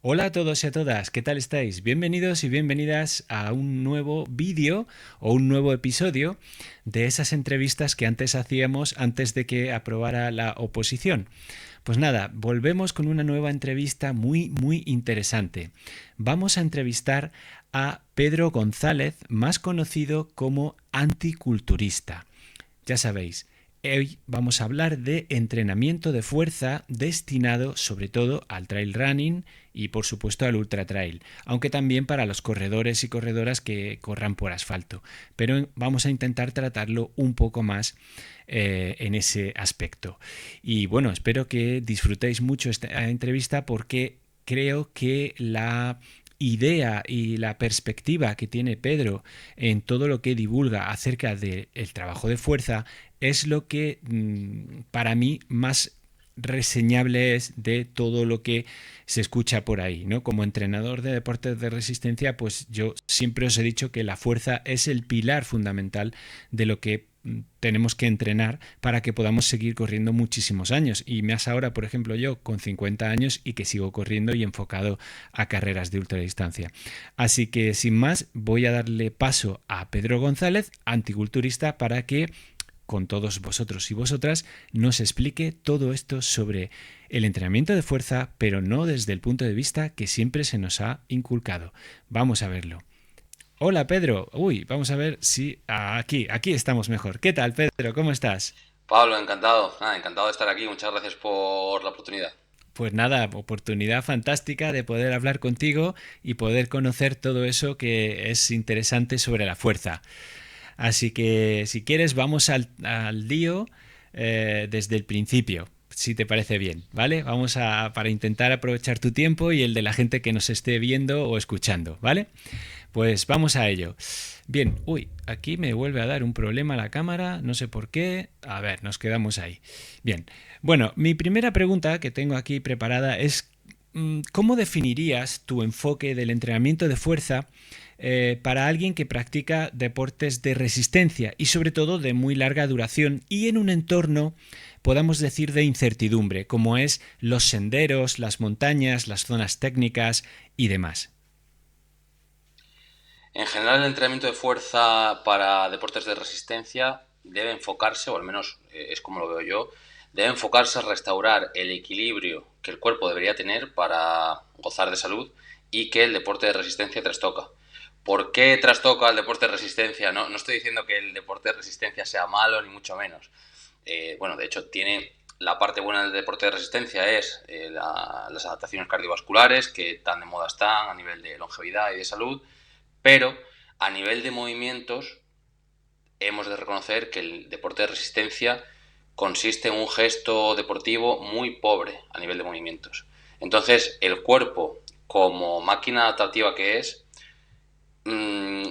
Hola a todos y a todas, ¿qué tal estáis? Bienvenidos y bienvenidas a un nuevo vídeo o un nuevo episodio de esas entrevistas que antes hacíamos antes de que aprobara la oposición. Pues nada, volvemos con una nueva entrevista muy interesante. Vamos a entrevistar a Pedro González, más conocido como anticulturista. Ya sabéis, hoy vamos a hablar de entrenamiento de fuerza destinado sobre todo al trail running y por supuesto al ultra trail, aunque también para los corredores y corredoras que corran por asfalto. Pero vamos a intentar tratarlo un poco más en ese aspecto. Y bueno, espero que disfrutéis mucho esta entrevista porque creo que la idea y la perspectiva que tiene Pedro en todo lo que divulga acerca del trabajo de fuerza es lo que para mí más reseñable es de todo lo que se escucha por ahí, ¿no? Como entrenador de deportes de resistencia, pues yo siempre os he dicho que la fuerza es el pilar fundamental de lo que tenemos que entrenar para que podamos seguir corriendo muchísimos años. Y más ahora, por ejemplo, yo con 50 años y que sigo corriendo y enfocado a carreras de ultradistancia. Así que sin más, voy a darle paso a Pedro González, anticulturista, para que con todos vosotros y vosotras nos explique todo esto sobre el entrenamiento de fuerza, pero no desde el punto de vista que siempre se nos ha inculcado. Vamos a verlo. Hola Pedro, vamos a ver si aquí estamos mejor. ¿Qué tal Pedro? ¿Cómo estás? Pablo, encantado. Encantado de estar aquí. Muchas gracias por la oportunidad. Pues nada, oportunidad fantástica de poder hablar contigo y poder conocer todo eso que es interesante sobre la fuerza. Así que si quieres vamos al lío desde el principio, si te parece bien, ¿vale? Para intentar aprovechar tu tiempo y el de la gente que nos esté viendo o escuchando, ¿vale? Pues vamos a ello. Bien, aquí me vuelve a dar un problema la cámara, no sé por qué. A ver, nos quedamos ahí. Bien, bueno, mi primera pregunta que tengo aquí preparada es ¿cómo definirías tu enfoque del entrenamiento de fuerza para alguien que practica deportes de resistencia y sobre todo de muy larga duración y en un entorno, podamos decir, de incertidumbre, como es los senderos, las montañas, las zonas técnicas y demás? En general, el entrenamiento de fuerza para deportes de resistencia debe enfocarse, o al menos es como lo veo yo, debe enfocarse a restaurar el equilibrio que el cuerpo debería tener para gozar de salud y que el deporte de resistencia trastoca. ¿Por qué trastoca el deporte de resistencia? No estoy diciendo que el deporte de resistencia sea malo, ni mucho menos. Bueno, de hecho, tiene la parte buena del deporte de resistencia es las adaptaciones cardiovasculares que tan de moda están a nivel de longevidad y de salud, pero a nivel de movimientos hemos de reconocer que el deporte de resistencia consiste en un gesto deportivo muy pobre a nivel de movimientos. Entonces, el cuerpo, como máquina adaptativa que es, mmm,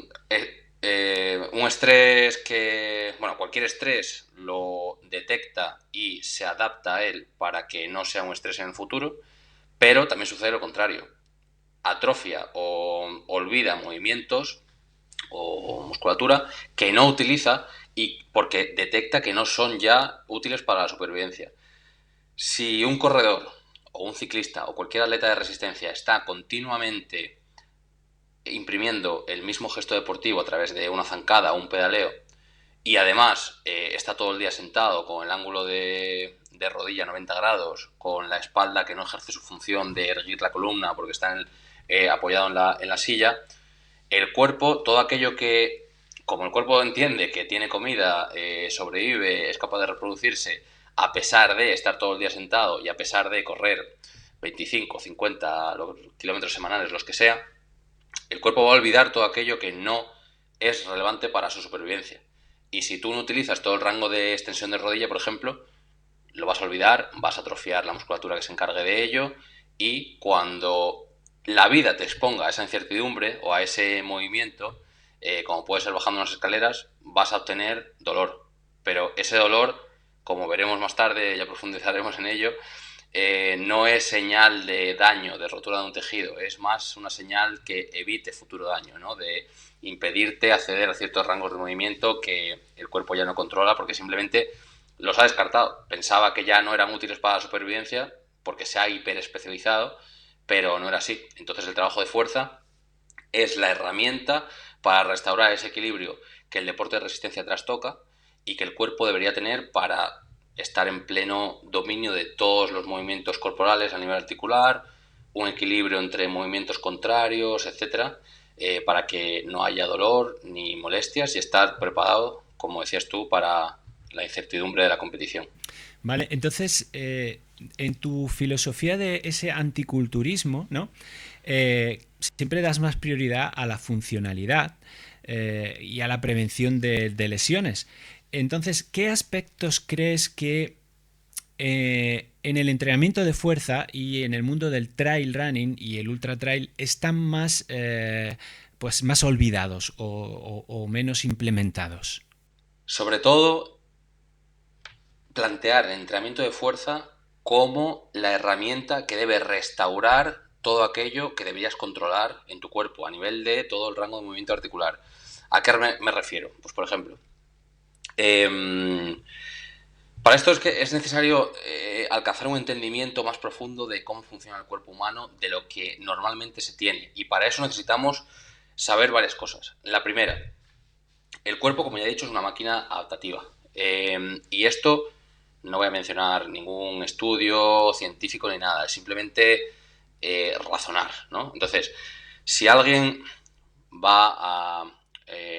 un estrés que, bueno, cualquier estrés lo detecta y se adapta a él para que no sea un estrés en el futuro, pero también sucede lo contrario. Atrofia o olvida movimientos o musculatura que no utiliza y porque detecta que no son ya útiles para la supervivencia. Si un corredor o un ciclista o cualquier atleta de resistencia está continuamente imprimiendo el mismo gesto deportivo a través de una zancada o un pedaleo y además está todo el día sentado con el ángulo de rodilla 90 grados, con la espalda que no ejerce su función de erguir la columna porque está apoyado en la silla, el cuerpo, todo aquello que, como el cuerpo entiende que tiene comida, sobrevive, es capaz de reproducirse, a pesar de estar todo el día sentado y a pesar de correr 25, 50 kilómetros semanales, los que sea, el cuerpo va a olvidar todo aquello que no es relevante para su supervivencia. Y si tú no utilizas todo el rango de extensión de rodilla, por ejemplo, lo vas a olvidar, vas a atrofiar la musculatura que se encargue de ello y cuando la vida te exponga a esa incertidumbre o a ese movimiento, como puede ser bajando unas escaleras, vas a obtener dolor. Pero ese dolor, como veremos más tarde, ya profundizaremos en ello, no es señal de daño, de rotura de un tejido, es más una señal que evite futuro daño, ¿no? De impedirte acceder a ciertos rangos de movimiento que el cuerpo ya no controla porque simplemente los ha descartado. Pensaba que ya no eran útiles para la supervivencia porque se ha hiperespecializado, pero no era así. Entonces el trabajo de fuerza es la herramienta para restaurar ese equilibrio que el deporte de resistencia trastoca y que el cuerpo debería tener para estar en pleno dominio de todos los movimientos corporales a nivel articular, un equilibrio entre movimientos contrarios, etcétera, para que no haya dolor ni molestias y estar preparado, como decías tú, para la incertidumbre de la competición. Vale, entonces, en tu filosofía de ese anticulturismo, ¿no? Siempre das más prioridad a la funcionalidad y a la prevención de lesiones. Entonces, ¿qué aspectos crees que en el entrenamiento de fuerza y en el mundo del trail running y el ultra trail están más, pues más olvidados o menos implementados? Sobre todo, plantear el entrenamiento de fuerza como la herramienta que debe restaurar todo aquello que deberías controlar en tu cuerpo a nivel de todo el rango de movimiento articular. ¿A qué me refiero? Pues por ejemplo, para esto es que es necesario alcanzar un entendimiento más profundo de cómo funciona el cuerpo humano, de lo que normalmente se tiene. Y para eso necesitamos saber varias cosas. La primera, el cuerpo, como ya he dicho, es una máquina adaptativa. Y esto no voy a mencionar ningún estudio científico ni nada, es simplemente razonar, ¿no? Entonces, si alguien va a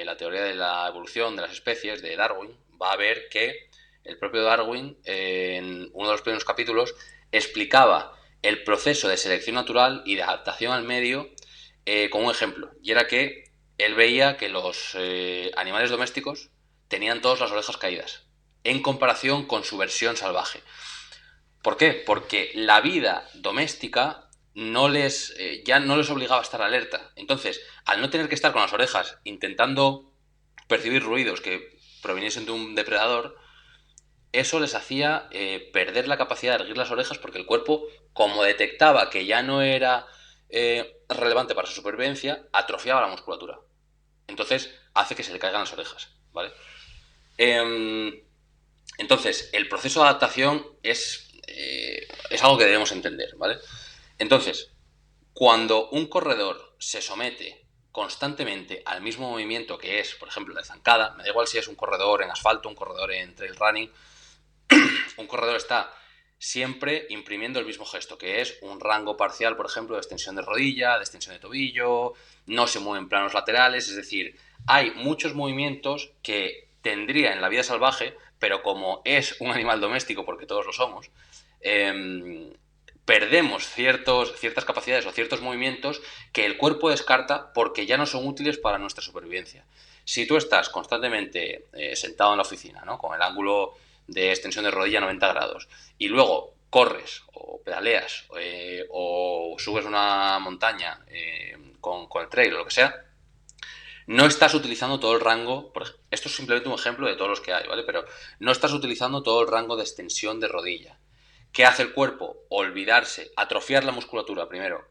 la teoría de la evolución de las especies de Darwin, va a ver que el propio Darwin, en uno de los primeros capítulos, explicaba el proceso de selección natural y de adaptación al medio con un ejemplo. Y era que él veía que los animales domésticos tenían todas las orejas caídas, en comparación con su versión salvaje. ¿Por qué? Porque la vida doméstica ya no les obligaba a estar alerta. Entonces, al no tener que estar con las orejas intentando percibir ruidos que proviniesen de un depredador, eso les hacía perder la capacidad de erguir las orejas porque el cuerpo, como detectaba que ya no era relevante para su supervivencia, atrofiaba la musculatura. Entonces, hace que se le caigan las orejas, ¿vale? Entonces, el proceso de adaptación es algo que debemos entender, ¿vale? Entonces, cuando un corredor se somete constantemente al mismo movimiento que es, por ejemplo, de zancada, me da igual si es un corredor en asfalto, un corredor en trail running, un corredor está siempre imprimiendo el mismo gesto, que es un rango parcial, por ejemplo, de extensión de rodilla, de extensión de tobillo, no se mueven planos laterales, es decir, hay muchos movimientos que tendría en la vida salvaje, pero como es un animal doméstico, porque todos lo somos, perdemos ciertas capacidades o ciertos movimientos que el cuerpo descarta porque ya no son útiles para nuestra supervivencia. Si tú estás constantemente sentado en la oficina, ¿no? Con el ángulo de extensión de rodilla 90 grados y luego corres o pedaleas o subes una montaña con el trail o lo que sea, no estás utilizando todo el rango, esto es simplemente un ejemplo de todos los que hay, ¿vale? Pero no estás utilizando todo el rango de extensión de rodilla. ¿Qué hace el cuerpo? Olvidarse, atrofiar la musculatura primero,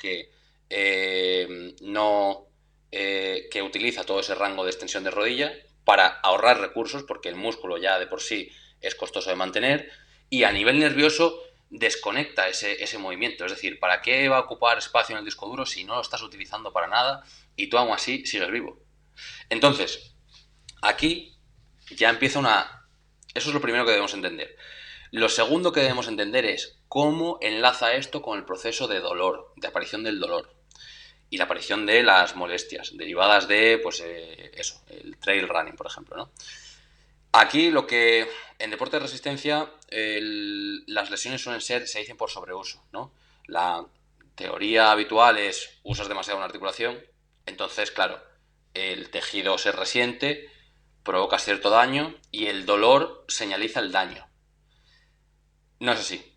no que utiliza todo ese rango de extensión de rodilla para ahorrar recursos, porque el músculo ya de por sí es costoso de mantener, y a nivel nervioso desconecta ese movimiento. Es decir, ¿para qué va a ocupar espacio en el disco duro si no lo estás utilizando para nada y tú aún así sigues vivo? Entonces, aquí ya empieza una... Eso es lo primero que debemos entender. Lo segundo que debemos entender es cómo enlaza esto con el proceso de dolor, de aparición del dolor y la aparición de las molestias derivadas de, pues, el trail running, por ejemplo, ¿no? Aquí lo que en deporte de resistencia las lesiones se dicen por sobreuso, ¿no? La teoría habitual es usas demasiado una articulación, entonces, claro, el tejido se resiente, provoca cierto daño y el dolor señaliza el daño. No es así.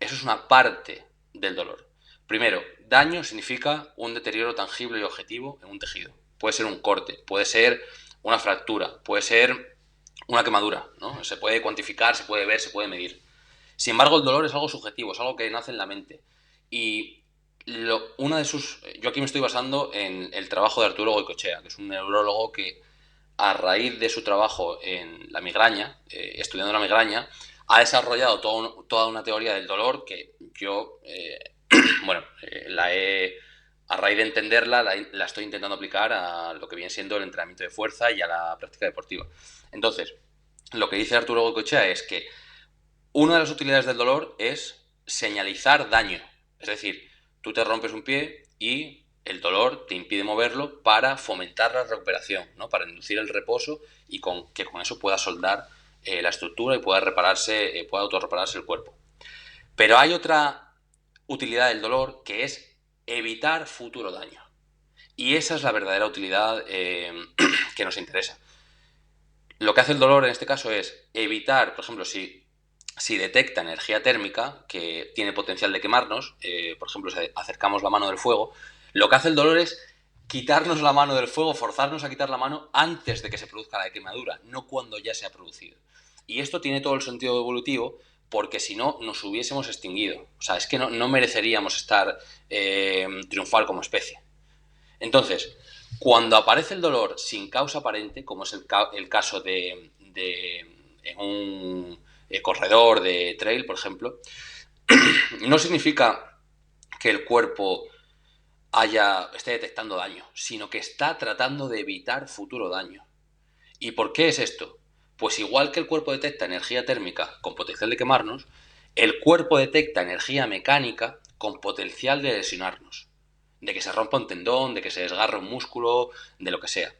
Eso es una parte del dolor. Primero, daño significa un deterioro tangible y objetivo en un tejido. Puede ser un corte, puede ser una fractura, puede ser una quemadura, ¿no? Se puede cuantificar, se puede ver, se puede medir. Sin embargo, el dolor es algo subjetivo, es algo que nace en la mente. Y yo aquí me estoy basando en el trabajo de Arturo Goicoechea, que es un neurólogo que, a raíz de su trabajo en la migraña, estudiando la migraña, ha desarrollado toda una teoría del dolor que yo Bueno, a raíz de entenderla, la estoy intentando aplicar a lo que viene siendo el entrenamiento de fuerza y a la práctica deportiva. Entonces, lo que dice Arturo Goicoechea es que una de las utilidades del dolor es señalizar daño. Es decir, tú te rompes un pie y el dolor te impide moverlo para fomentar la recuperación, ¿no? Para inducir el reposo y que con eso pueda soldar la estructura y pueda pueda autorrepararse el cuerpo. Pero hay otra utilidad del dolor que es evitar futuro daño. Y esa es la verdadera utilidad que nos interesa. Lo que hace el dolor en este caso es evitar, por ejemplo, si detecta energía térmica que tiene potencial de quemarnos, por ejemplo, si acercamos la mano del fuego, lo que hace el dolor es quitarnos la mano del fuego, forzarnos a quitar la mano antes de que se produzca la quemadura, no cuando ya se ha producido. Y esto tiene todo el sentido evolutivo porque si no nos hubiésemos extinguido. O sea, es que no mereceríamos estar triunfar como especie. Entonces, cuando aparece el dolor sin causa aparente, como es el caso de en un corredor de trail, por ejemplo, no significa que el cuerpo esté detectando daño, sino que está tratando de evitar futuro daño. ¿Y por qué es esto? Pues igual que el cuerpo detecta energía térmica con potencial de quemarnos, el cuerpo detecta energía mecánica con potencial de lesionarnos. De que se rompa un tendón, de que se desgarre un músculo, de lo que sea.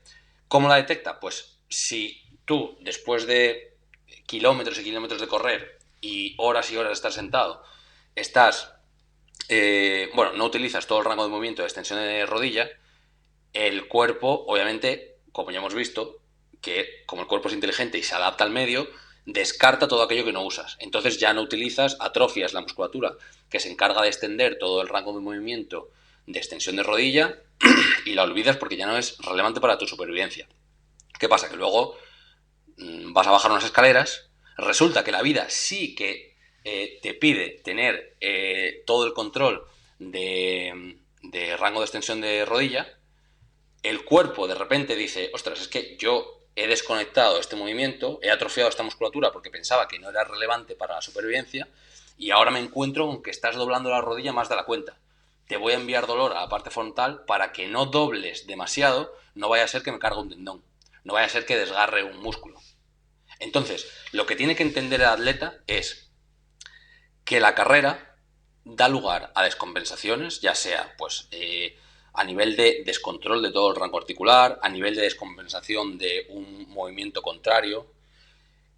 ¿Cómo la detecta? Pues si tú, después de kilómetros y kilómetros de correr y horas de estar sentado, no utilizas todo el rango de movimiento de extensión de rodilla, el cuerpo, obviamente, como ya hemos visto, que como el cuerpo es inteligente y se adapta al medio, descarta todo aquello que no usas. Entonces ya no utilizas, atrofias la musculatura que se encarga de extender todo el rango de movimiento de extensión de rodilla y la olvidas porque ya no es relevante para tu supervivencia. ¿Qué pasa? Que luego vas a bajar unas escaleras, resulta que la vida sí que te pide tener todo el control de rango de extensión de rodilla. El cuerpo de repente dice, ostras, es que yo he desconectado este movimiento, he atrofiado esta musculatura porque pensaba que no era relevante para la supervivencia y ahora me encuentro con que estás doblando la rodilla más de la cuenta. Te voy a enviar dolor a la parte frontal para que no dobles demasiado, no vaya a ser que me cargue un tendón, no vaya a ser que desgarre un músculo. Entonces, lo que tiene que entender el atleta es que la carrera da lugar a descompensaciones, ya sea pues a nivel de descontrol de todo el rango articular, a nivel de descompensación de un movimiento contrario,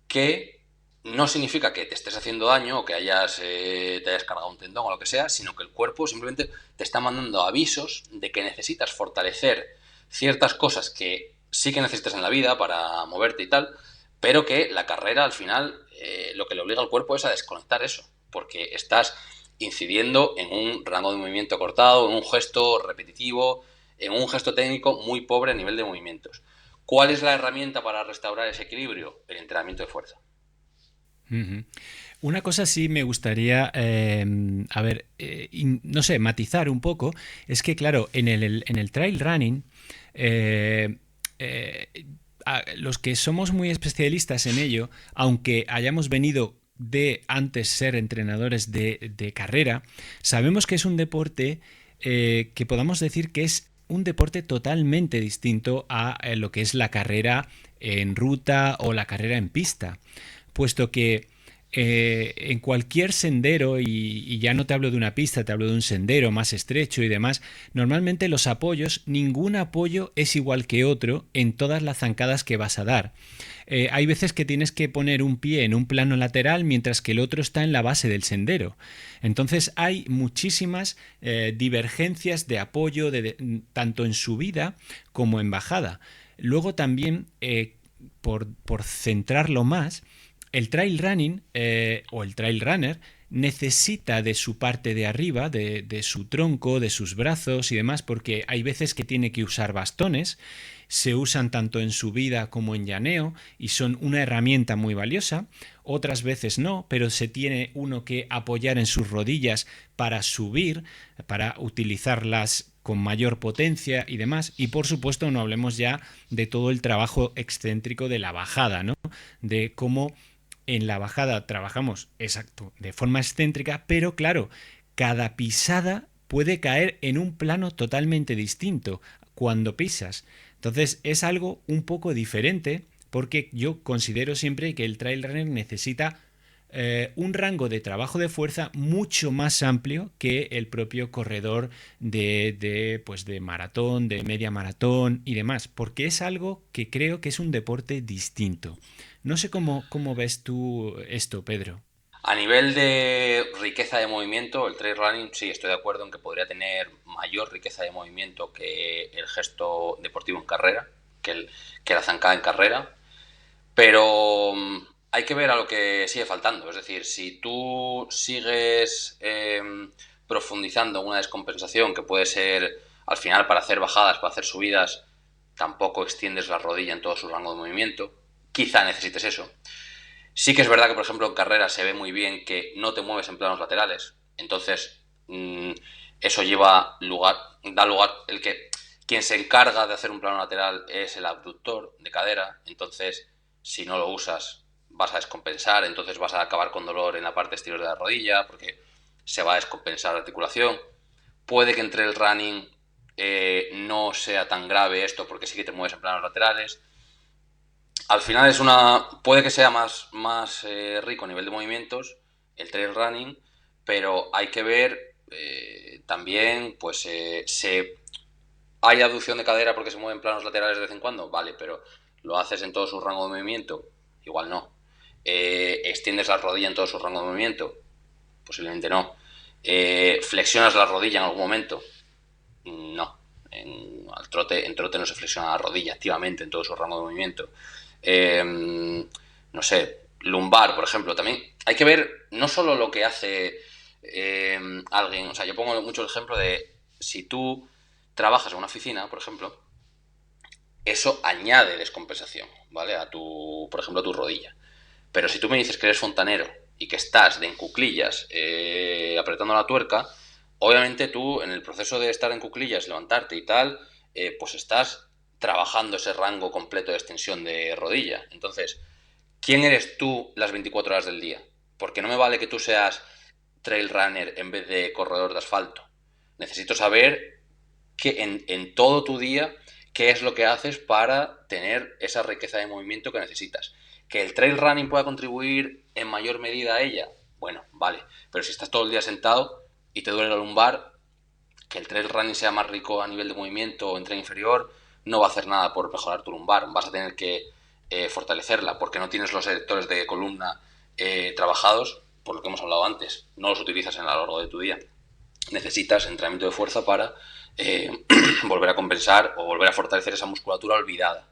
que no significa que te estés haciendo daño o que te hayas cargado un tendón o lo que sea, sino que el cuerpo simplemente te está mandando avisos de que necesitas fortalecer ciertas cosas que sí que necesitas en la vida para moverte y tal, pero que la carrera al final lo que le obliga al cuerpo es a desconectar eso, porque estás incidiendo en un rango de movimiento cortado, en un gesto repetitivo, en un gesto técnico muy pobre a nivel de movimientos. ¿Cuál es la herramienta para restaurar ese equilibrio? El entrenamiento de fuerza. Ujú. Una cosa sí me gustaría, no sé, matizar un poco, es que claro, en el trail running, eh, eh, los que somos muy especialistas en ello, aunque hayamos venido de antes ser entrenadores de carrera, sabemos que es un deporte que podamos decir que es un deporte totalmente distinto a lo que es la carrera en ruta o la carrera en pista, puesto que en cualquier sendero, y ya no te hablo de una pista, te hablo de un sendero más estrecho y demás, normalmente los apoyos, ningún apoyo es igual que otro en todas las zancadas que vas a dar. Hay veces que tienes que poner un pie en un plano lateral mientras que el otro está en la base del sendero. Entonces hay muchísimas divergencias de apoyo tanto en subida como en bajada. Luego también, por centrarlo más, el trail running o el trail runner necesita de su parte de arriba, de su tronco, de sus brazos y demás, porque hay veces que tiene que usar bastones, se usan tanto en subida como en llaneo y son una herramienta muy valiosa. Otras veces no, pero se tiene uno que apoyar en sus rodillas para subir, para utilizarlas con mayor potencia y demás. Y por supuesto no hablemos ya de todo el trabajo excéntrico de la bajada, ¿no? De cómo en la bajada trabajamos, exacto, de forma excéntrica, pero claro, cada pisada puede caer en un plano totalmente distinto cuando pisas. Entonces es algo un poco diferente porque yo considero siempre que el trail runner necesita un rango de trabajo de fuerza mucho más amplio que el propio corredor pues de maratón, de media maratón y demás, porque es algo que creo que es un deporte distinto. No sé cómo ves tú esto, Pedro. A nivel de riqueza de movimiento, el trail running sí estoy de acuerdo en que podría tener mayor riqueza de movimiento que el gesto deportivo en carrera, que la zancada en carrera, pero hay que ver a lo que sigue faltando. Es decir, si tú sigues profundizando en una descompensación que puede ser al final para hacer bajadas, para hacer subidas, tampoco extiendes la rodilla en todo su rango de movimiento, quizá necesites eso. Sí que es verdad que, por ejemplo, en carrera se ve muy bien que no te mueves en planos laterales. Entonces, eso da lugar, el que quien se encarga de hacer un plano lateral es el abductor de cadera. Entonces, si no lo usas, vas a descompensar. Entonces vas a acabar con dolor en la parte exterior de la rodilla porque se va a descompensar la articulación. Puede que entre el running no sea tan grave esto porque sí que te mueves en planos laterales. Al final puede que sea más rico a nivel de movimientos el trail running, pero hay que ver también, pues hay abducción de cadera porque se mueven planos laterales de vez en cuando, vale, pero lo haces en todo su rango de movimiento, igual no. Extiendes la rodilla en todo su rango de movimiento, posiblemente no. Flexionas la rodilla en algún momento, no. En trote no se flexiona la rodilla activamente en todo su rango de movimiento. No sé, lumbar, por ejemplo, también hay que ver no solo lo que hace alguien, o sea, yo pongo mucho el ejemplo de si tú trabajas en una oficina, por ejemplo, eso añade descompensación, ¿vale? Por ejemplo, a tu rodilla. Pero si tú me dices que eres fontanero y que estás de en cuclillas apretando la tuerca, obviamente tú en el proceso de estar en cuclillas, levantarte y tal, pues estás trabajando ese rango completo de extensión de rodilla. Entonces, ¿quién eres tú las 24 horas del día? Porque no me vale que tú seas trail runner en vez de corredor de asfalto. Necesito saber que en todo tu día qué es lo que haces para tener esa riqueza de movimiento que necesitas. ¿Que el trail running pueda contribuir en mayor medida a ella? Bueno, vale, pero si estás todo el día sentado y te duele la lumbar, que el trail running sea más rico a nivel de movimiento o en tren inferior, no va a hacer nada por mejorar tu lumbar. Vas a tener que fortalecerla porque no tienes los erectores de columna trabajados, por lo que hemos hablado antes. No los utilizas a lo largo de tu día. Necesitas entrenamiento de fuerza para volver a compensar o volver a fortalecer esa musculatura olvidada.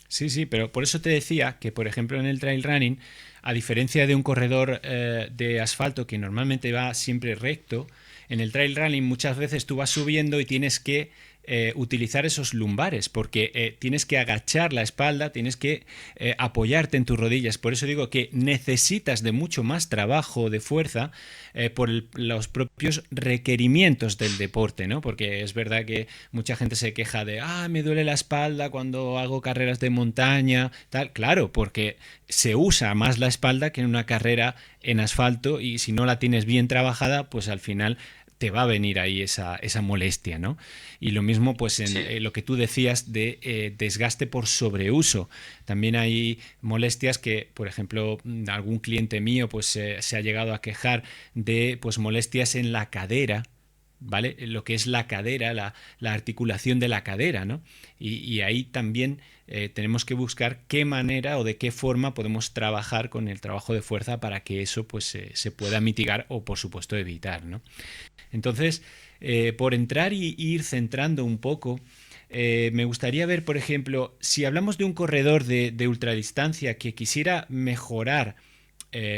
Sí, sí, pero por eso te decía que, por ejemplo, en el trail running, a diferencia de un corredor de asfalto que normalmente va siempre recto, en el trail running muchas veces tú vas subiendo y tienes que utilizar esos lumbares, porque tienes que agachar la espalda, tienes que apoyarte en tus rodillas. Por eso digo que necesitas de mucho más trabajo de fuerza por los propios requerimientos del deporte, ¿no? Porque es verdad que mucha gente se queja de, me duele la espalda cuando hago carreras de montaña, tal. Claro, porque se usa más la espalda que en una carrera en asfalto y si no la tienes bien trabajada, pues al final te va a venir ahí esa molestia, ¿no? Y lo mismo pues en Sí. lo que tú decías de desgaste por sobreuso. También hay molestias que, por ejemplo, algún cliente mío pues se ha llegado a quejar de pues molestias en la cadera, ¿vale? Lo que es la cadera, la articulación de la cadera, ¿no? Y ahí también tenemos que buscar qué manera o de qué forma podemos trabajar con el trabajo de fuerza para que eso pues se pueda mitigar o por supuesto evitar, ¿no? Entonces, por entrar y ir centrando un poco, me gustaría ver, por ejemplo, si hablamos de un corredor de ultradistancia que quisiera mejorar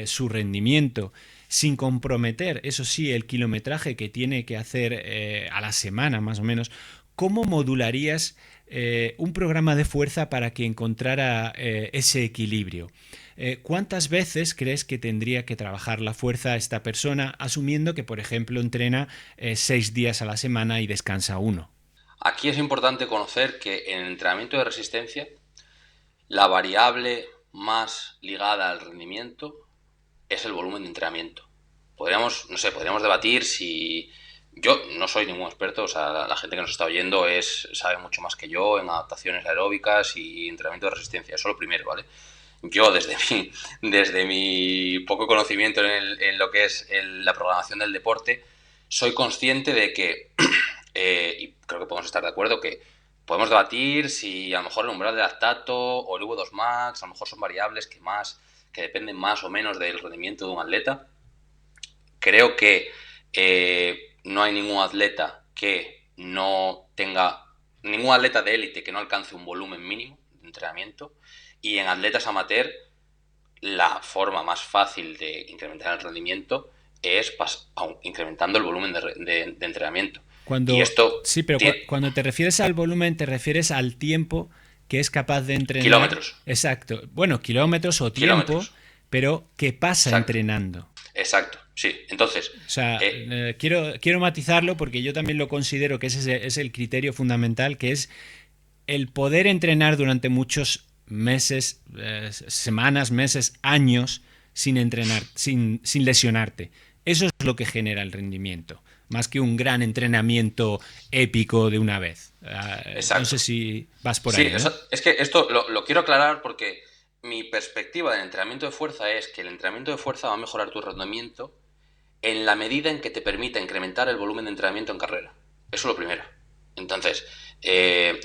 su rendimiento sin comprometer, eso sí, el kilometraje que tiene que hacer a la semana más o menos, ¿cómo modularías un programa de fuerza para que encontrara ese equilibrio? ¿Cuántas veces crees que tendría que trabajar la fuerza esta persona, asumiendo que, por ejemplo, entrena 6 días a la semana y descansa uno? Aquí es importante conocer que en el entrenamiento de resistencia la variable más ligada al rendimiento es el volumen de entrenamiento. podríamos, no sé, podríamos debatir si... Yo no soy ningún experto, o sea, la gente que nos está oyendo sabe mucho más que yo en adaptaciones aeróbicas y entrenamiento de resistencia. Eso es lo primero, ¿vale? Yo, desde mi poco conocimiento en lo que es la programación del deporte, soy consciente de que, y creo que podemos estar de acuerdo, que podemos debatir si a lo mejor el umbral de lactato o el V2 Max, a lo mejor son variables que dependen más o menos del rendimiento de un atleta. Creo que no hay ningún atleta ningún atleta de élite que no alcance un volumen mínimo de entrenamiento. Y en atletas amateur, la forma más fácil de incrementar el rendimiento es incrementando el volumen de entrenamiento. Y Cuando, esto sí, pero tiene cuando te refieres al volumen, te refieres al tiempo que es capaz de entrenar. kilómetros, Exacto. Bueno, kilómetros o tiempo, kilómetros, pero ¿qué pasa exacto, entrenando? exacto, sí. Entonces, O sea, eh, quiero matizarlo porque yo también lo considero que ese es el criterio fundamental, que es el poder entrenar durante muchos meses, semanas, meses, años sin entrenar, sin lesionarte. Eso es lo que genera el rendimiento, más que un gran entrenamiento épico de una vez. No sé exacto. si vas por Sí, ahí, ¿no? es que esto lo quiero aclarar porque mi perspectiva del entrenamiento de fuerza es que el entrenamiento de fuerza va a mejorar tu rendimiento en la medida en que te permita incrementar el volumen de entrenamiento en carrera. Eso es lo primero. Entonces,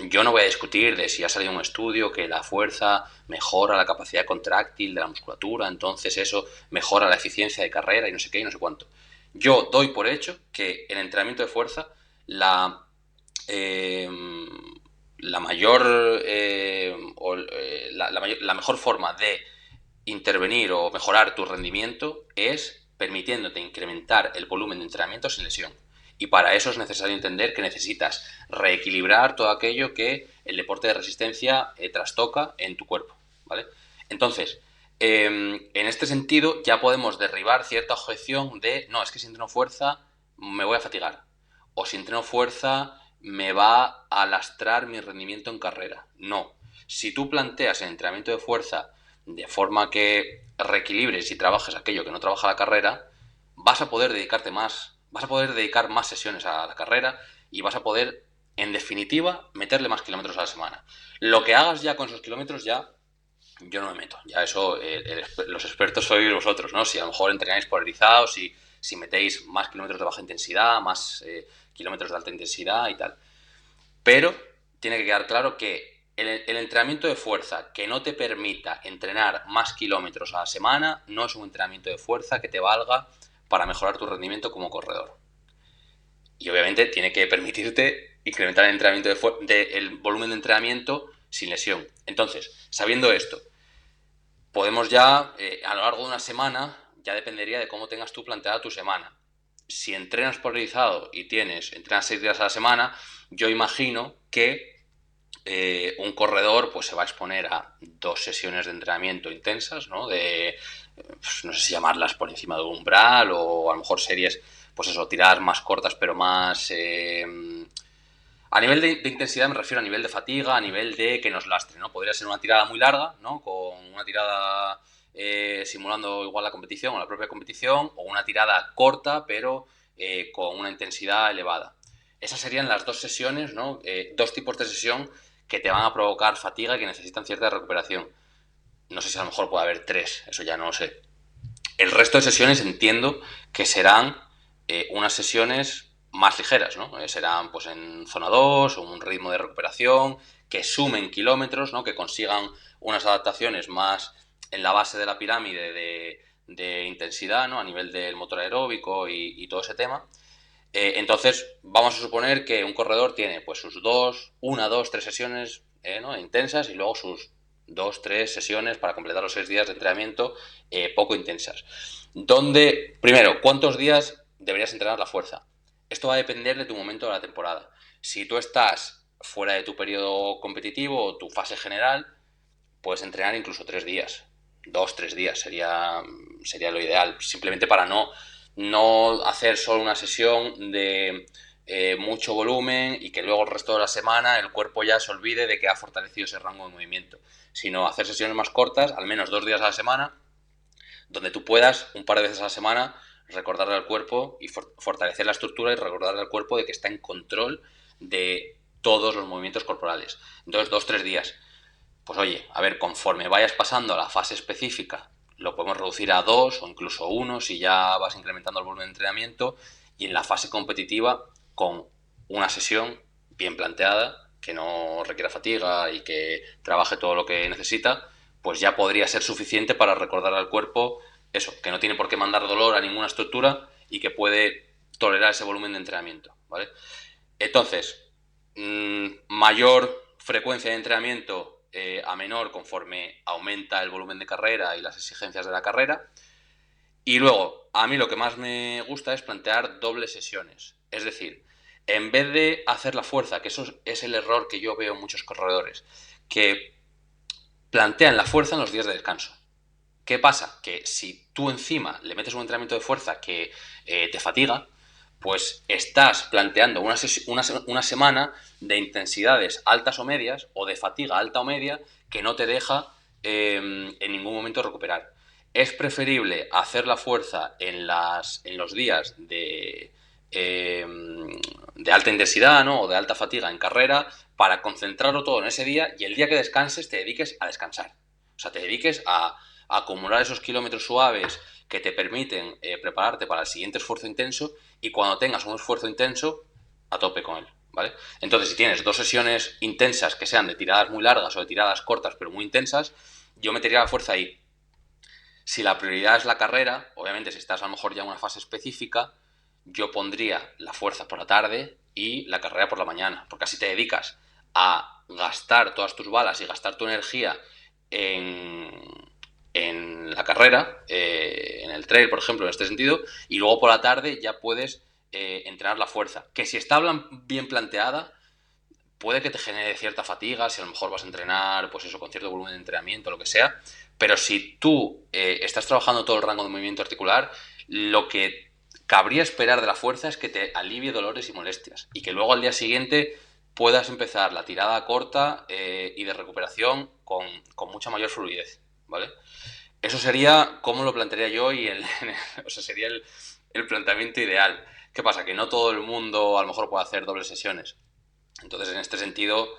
yo no voy a discutir de si ha salido un estudio que la fuerza mejora la capacidad contráctil de la musculatura, entonces eso mejora la eficiencia de carrera y no sé qué y no sé cuánto. Yo doy por hecho que el entrenamiento de fuerza, la, eh, la mayor, la mejor forma de intervenir o mejorar tu rendimiento es permitiéndote incrementar el volumen de entrenamiento sin lesión. Y para eso es necesario entender que necesitas reequilibrar todo aquello que el deporte de resistencia trastoca en tu cuerpo, ¿vale? Entonces, en este sentido ya podemos derribar cierta objeción de, no, es que si entreno fuerza me voy a fatigar. O si entreno fuerza me va a lastrar mi rendimiento en carrera. No. Si tú planteas el entrenamiento de fuerza de forma que reequilibres y trabajes aquello que no trabaja la carrera, vas a poder dedicar más sesiones a la carrera y vas a poder, en definitiva, meterle más kilómetros a la semana. Lo que hagas ya con esos kilómetros ya yo no me meto. Ya eso, los expertos sois vosotros, ¿no? Si a lo mejor entrenáis polarizados, si metéis más kilómetros de baja intensidad, más kilómetros de alta intensidad y tal. Pero tiene que quedar claro que el entrenamiento de fuerza que no te permita entrenar más kilómetros a la semana no es un entrenamiento de fuerza que te valga para mejorar tu rendimiento como corredor. Y obviamente tiene que permitirte incrementar el entrenamiento el volumen de entrenamiento sin lesión. Entonces, sabiendo esto, podemos ya, a lo largo de una semana, ya dependería de cómo tengas tú planteada tu semana. Si entrenas polarizado y entrenas 6 días a la semana, yo imagino que un corredor pues se va a exponer a 2 sesiones de entrenamiento intensas, ¿no? Pues, no sé si llamarlas por encima de un umbral o a lo mejor series, pues eso, tiradas más cortas pero más... a nivel de intensidad me refiero a nivel de fatiga, a nivel de que nos lastre, ¿no? Podría ser una tirada muy larga, ¿no? Con una tirada simulando igual la competición o la propia competición, o una tirada corta pero con una intensidad elevada. Esas serían las 2 sesiones, ¿no? 2 tipos de sesión que te van a provocar fatiga y que necesitan cierta recuperación. No sé si a lo mejor puede haber 3, eso ya no lo sé. El resto de sesiones entiendo que serán unas sesiones más ligeras, ¿no? Serán pues en zona 2 o un ritmo de recuperación, que sumen kilómetros, ¿no? Que consigan unas adaptaciones más en la base de la pirámide de intensidad, ¿no? A nivel del motor aeróbico y todo ese tema. Entonces, vamos a suponer que un corredor tiene pues sus 3 sesiones ¿no? intensas y luego sus 2, 3 sesiones para completar los 6 días de entrenamiento poco intensas. Donde, primero, ¿cuántos días deberías entrenar la fuerza? Esto va a depender de tu momento de la temporada. Si tú estás fuera de tu periodo competitivo o tu fase general, puedes entrenar incluso 3 días. 2, 3 días sería lo ideal. Simplemente para no hacer solo una sesión de mucho volumen y que luego el resto de la semana el cuerpo ya se olvide de que ha fortalecido ese rango de movimiento. Sino hacer sesiones más cortas, al menos 2 días a la semana, donde tú puedas un par de veces a la semana recordarle al cuerpo y fortalecer la estructura y recordarle al cuerpo de que está en control de todos los movimientos corporales. Entonces, 2-3 días. Pues oye, a ver, conforme vayas pasando a la fase específica, lo podemos reducir a 2 o incluso 1 si ya vas incrementando el volumen de entrenamiento, y en la fase competitiva, con una sesión bien planteada, que no requiera fatiga y que trabaje todo lo que necesita, pues ya podría ser suficiente para recordar al cuerpo eso, que no tiene por qué mandar dolor a ninguna estructura y que puede tolerar ese volumen de entrenamiento, ¿vale? Entonces, mayor frecuencia de entrenamiento a menor conforme aumenta el volumen de carrera y las exigencias de la carrera. Y luego, a mí lo que más me gusta es plantear dobles sesiones. Es decir, en vez de hacer la fuerza, que eso es el error que yo veo en muchos corredores, que plantean la fuerza en los días de descanso. ¿Qué pasa? Que si tú encima le metes un entrenamiento de fuerza que te fatiga, pues estás planteando una semana de intensidades altas o medias, o de fatiga alta o media, que no te deja en ningún momento recuperar. Es preferible hacer la fuerza en los días de alta intensidad, ¿no? O de alta fatiga en carrera, para concentrarlo todo en ese día, y el día que descanses te dediques a descansar. O sea, te dediques a acumular esos kilómetros suaves que te permiten prepararte para el siguiente esfuerzo intenso, y cuando tengas un esfuerzo intenso, a tope con él, ¿vale? Entonces, si tienes 2 sesiones intensas que sean de tiradas muy largas o de tiradas cortas pero muy intensas, yo metería la fuerza ahí. Si la prioridad es la carrera, obviamente si estás a lo mejor ya en una fase específica, yo pondría la fuerza por la tarde y la carrera por la mañana, porque así te dedicas a gastar todas tus balas y gastar tu energía en la carrera, en el trail, por ejemplo, en este sentido, y luego por la tarde ya puedes entrenar la fuerza, que si está bien planteada, puede que te genere cierta fatiga, si a lo mejor vas a entrenar, pues eso, con cierto volumen de entrenamiento, lo que sea, pero si tú estás trabajando todo el rango de movimiento articular, lo que cabría esperar de la fuerza es que te alivie dolores y molestias, y que luego al día siguiente puedas empezar la tirada corta y de recuperación con mucha mayor fluidez, ¿vale? Eso sería como lo plantearía yo, y o sea, sería el planteamiento ideal. ¿Qué pasa? Que no todo el mundo a lo mejor puede hacer dobles sesiones. Entonces, en este sentido,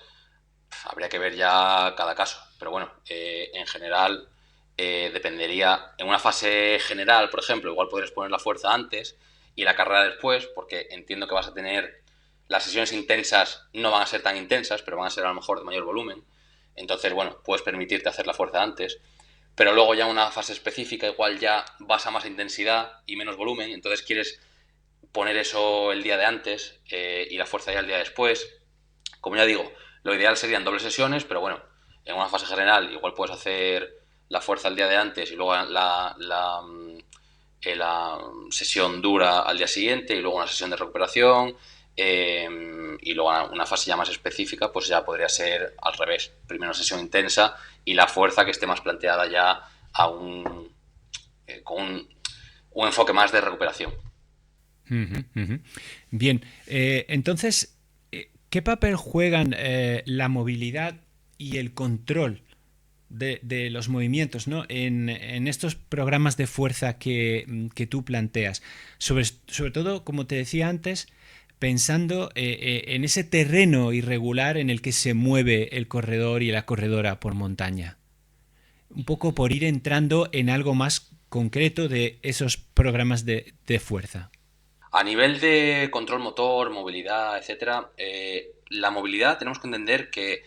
habría que ver ya cada caso. Pero bueno, en general, dependería. En una fase general, por ejemplo, igual podrías poner la fuerza antes y la carrera después, porque entiendo que vas a tener. Las sesiones intensas no van a ser tan intensas, pero van a ser a lo mejor de mayor volumen. Entonces, bueno, puedes permitirte hacer la fuerza antes. Pero luego ya una fase específica, igual ya vas a más intensidad y menos volumen. Entonces quieres poner eso el día de antes y la fuerza ya el día después. Como ya digo, lo ideal serían dobles sesiones, pero bueno, en una fase general igual puedes hacer la fuerza el día de antes y luego la sesión dura al día siguiente, y luego una sesión de recuperación, y luego una fase ya más específica, pues ya podría ser al revés. Primero una sesión intensa y la fuerza que esté más planteada ya con un enfoque más de recuperación. Bien, entonces, ¿qué papel juegan la movilidad y el control de los movimientos, ¿no? en estos programas de fuerza que tú planteas? Sobre todo, como te decía antes, pensando en ese terreno irregular en el que se mueve el corredor y la corredora por montaña. Un poco por ir entrando en algo más concreto de esos programas de fuerza. A nivel de control motor, movilidad, etcétera, la movilidad tenemos que entender que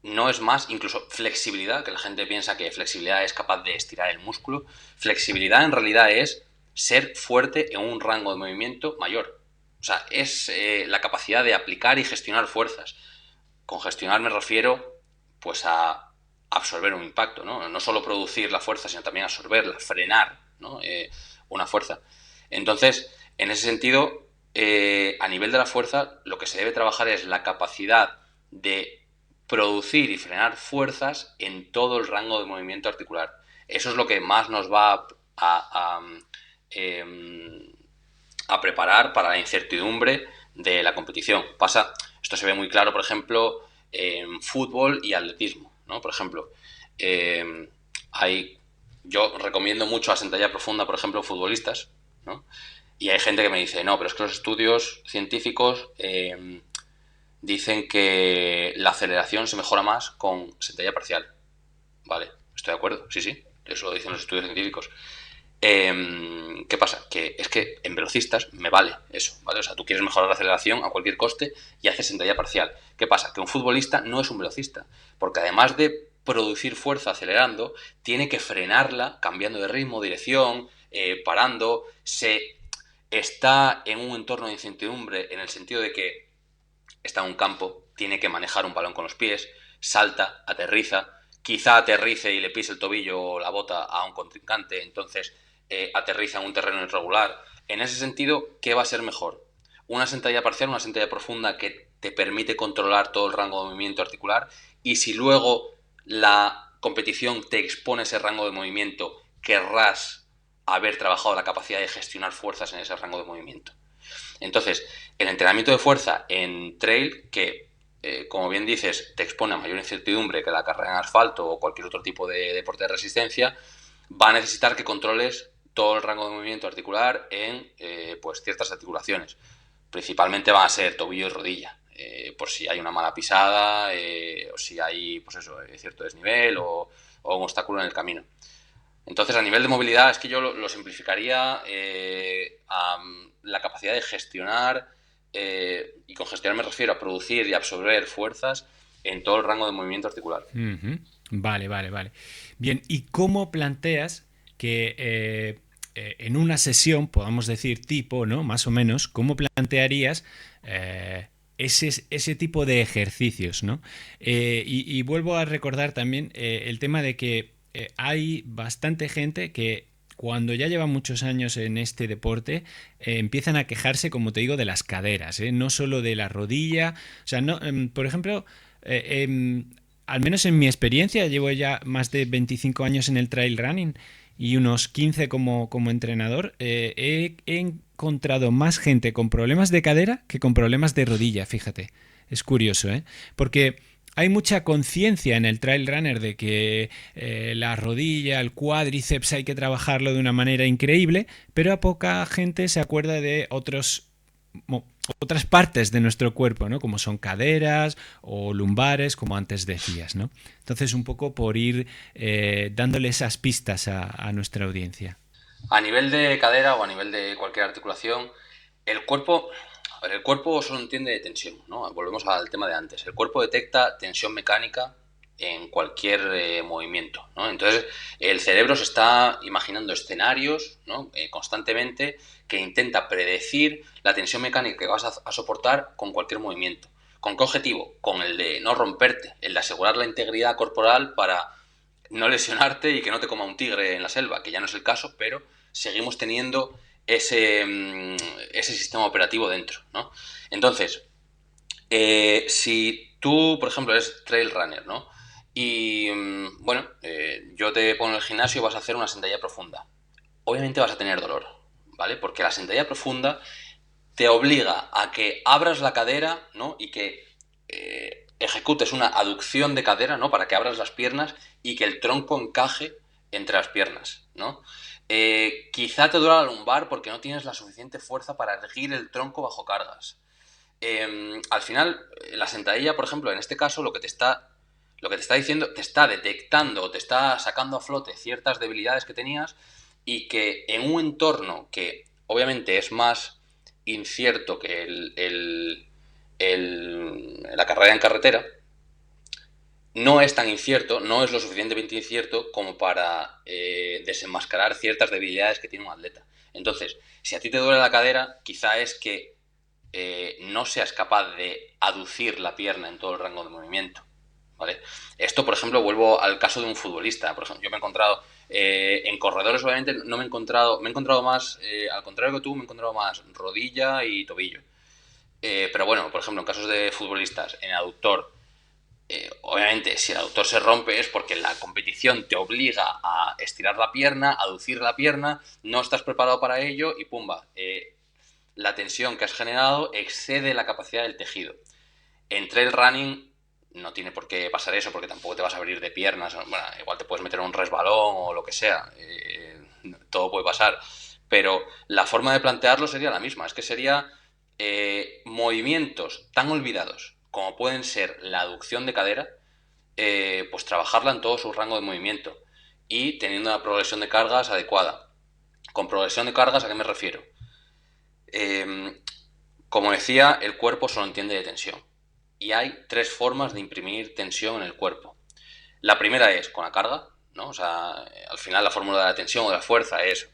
no es más, incluso flexibilidad, que la gente piensa que flexibilidad es capaz de estirar el músculo. Flexibilidad en realidad es ser fuerte en un rango de movimiento mayor. O sea, es la capacidad de aplicar y gestionar fuerzas. Con gestionar me refiero pues a absorber un impacto, ¿no? No solo producir la fuerza, sino también absorberla, frenar, ¿no? Una fuerza. Entonces, en ese sentido, a nivel de la fuerza, lo que se debe trabajar es la capacidad de producir y frenar fuerzas en todo el rango de movimiento articular. Eso es lo que más nos va a preparar para la incertidumbre de la competición. Esto se ve muy claro, por ejemplo, en fútbol y atletismo, ¿no? Por ejemplo, yo recomiendo mucho a sentadilla profunda, por ejemplo, futbolistas, ¿no? Y hay gente que me dice, no, pero es que los estudios científicos dicen que la aceleración se mejora más con sentadilla parcial. Vale, estoy de acuerdo, sí, sí, eso lo dicen los estudios científicos. ¿Qué pasa? Que es que en velocistas me vale eso, ¿vale? O sea, tú quieres mejorar la aceleración a cualquier coste y haces sentadilla parcial. ¿Qué pasa? Que un futbolista no es un velocista, porque además de producir fuerza acelerando, tiene que frenarla cambiando de ritmo, dirección, parando, está en un entorno de incertidumbre en el sentido de que está en un campo, tiene que manejar un balón con los pies, salta, aterriza, quizá aterrice y le pise el tobillo o la bota a un contrincante, entonces aterriza en un terreno irregular. En ese sentido, ¿qué va a ser mejor? Una sentadilla parcial, una sentadilla profunda que te permite controlar todo el rango de movimiento articular, y si luego la competición te expone ese rango de movimiento, querrás haber trabajado la capacidad de gestionar fuerzas en ese rango de movimiento. Entonces, el entrenamiento de fuerza en trail, que como bien dices, te expone a mayor incertidumbre que la carrera en asfalto o cualquier otro tipo de deporte de resistencia, va a necesitar que controles todo el rango de movimiento articular en pues ciertas articulaciones. Principalmente van a ser tobillo y rodilla, por si hay una mala pisada, o si hay pues eso, cierto desnivel o un obstáculo en el camino. Entonces, a nivel de movilidad, es que yo lo simplificaría a la capacidad de gestionar, y con gestionar me refiero a producir y absorber fuerzas en todo el rango de movimiento articular. Ujú. Vale, vale, vale. Bien, ¿y cómo planteas que en una sesión, podamos decir tipo, ¿no? Más o menos, ¿cómo plantearías ese tipo de ejercicios, ¿no? Y vuelvo a recordar también el tema de que hay bastante gente que cuando ya lleva muchos años en este deporte, empiezan a quejarse, como te digo, de las caderas, ¿eh? No solo de la rodilla. O sea, no, por ejemplo, eh, em, al menos en mi experiencia, llevo ya más de 25 años en el trail running y unos 15 como entrenador, he encontrado más gente con problemas de cadera que con problemas de rodilla, fíjate. Es curioso, ¿eh? Porque hay mucha conciencia en el trail runner de que la rodilla, el cuádriceps hay que trabajarlo de una manera increíble, pero a poca gente se acuerda de otras partes de nuestro cuerpo, ¿no? Como son caderas o lumbares, como antes decías, ¿no? Entonces, un poco por ir dándole esas pistas a nuestra audiencia. A nivel de cadera o a nivel de cualquier articulación, el cuerpo, a ver, el cuerpo solo entiende de tensión, ¿no? Volvemos al tema de antes. El cuerpo detecta tensión mecánica en cualquier movimiento, ¿no? Entonces, el cerebro se está imaginando escenarios, ¿no? Constantemente, que intenta predecir la tensión mecánica que vas a soportar con cualquier movimiento. ¿Con qué objetivo? Con el de no romperte, el de asegurar la integridad corporal para no lesionarte y que no te coma un tigre en la selva, que ya no es el caso, pero seguimos teniendo ese sistema operativo dentro, ¿no? Entonces, si tú, por ejemplo, eres trail runner, ¿no? Y, bueno, yo te pongo en el gimnasio y vas a hacer una sentadilla profunda. Obviamente vas a tener dolor, ¿vale? Porque la sentadilla profunda te obliga a que abras la cadera, ¿no? Y que ejecutes una aducción de cadera, ¿no? Para que abras las piernas y que el tronco encaje entre las piernas, ¿no? Quizá te duela la lumbar porque no tienes la suficiente fuerza para erguir el tronco bajo cargas. Al final, la sentadilla, por ejemplo, en este caso, lo que te está diciendo, te está detectando o te está sacando a flote ciertas debilidades que tenías y que en un entorno que obviamente es más incierto que la carrera en carretera, no es tan incierto, no es lo suficientemente incierto como para desenmascarar ciertas debilidades que tiene un atleta. Entonces, si a ti te duele la cadera, quizá es que no seas capaz de aducir la pierna en todo el rango de movimiento, ¿vale? Esto, por ejemplo, vuelvo al caso de un futbolista. Por ejemplo, yo me he encontrado en corredores, obviamente, no me he encontrado más, al contrario que tú, me he encontrado más rodilla y tobillo. Pero bueno, por ejemplo, en casos de futbolistas, en aductor, obviamente, si el aductor se rompe es porque la competición te obliga a estirar la pierna, a aducir la pierna, no estás preparado para ello y pumba, la tensión que has generado excede la capacidad del tejido. En trail running no tiene por qué pasar eso porque tampoco te vas a abrir de piernas. Bueno, igual te puedes meter en un resbalón o lo que sea. Todo puede pasar. pero la forma de plantearlo sería la misma. Es que sería movimientos tan olvidados como pueden ser la aducción de cadera, pues trabajarla en todo su rango de movimiento y teniendo una progresión de cargas adecuada. Con progresión de cargas, ¿a qué me refiero? Eh, Como decía, el cuerpo solo entiende de tensión. Y hay tres formas de imprimir tensión en el cuerpo. La primera es con la carga, ¿no? O sea, al final la fórmula de la tensión o de la fuerza es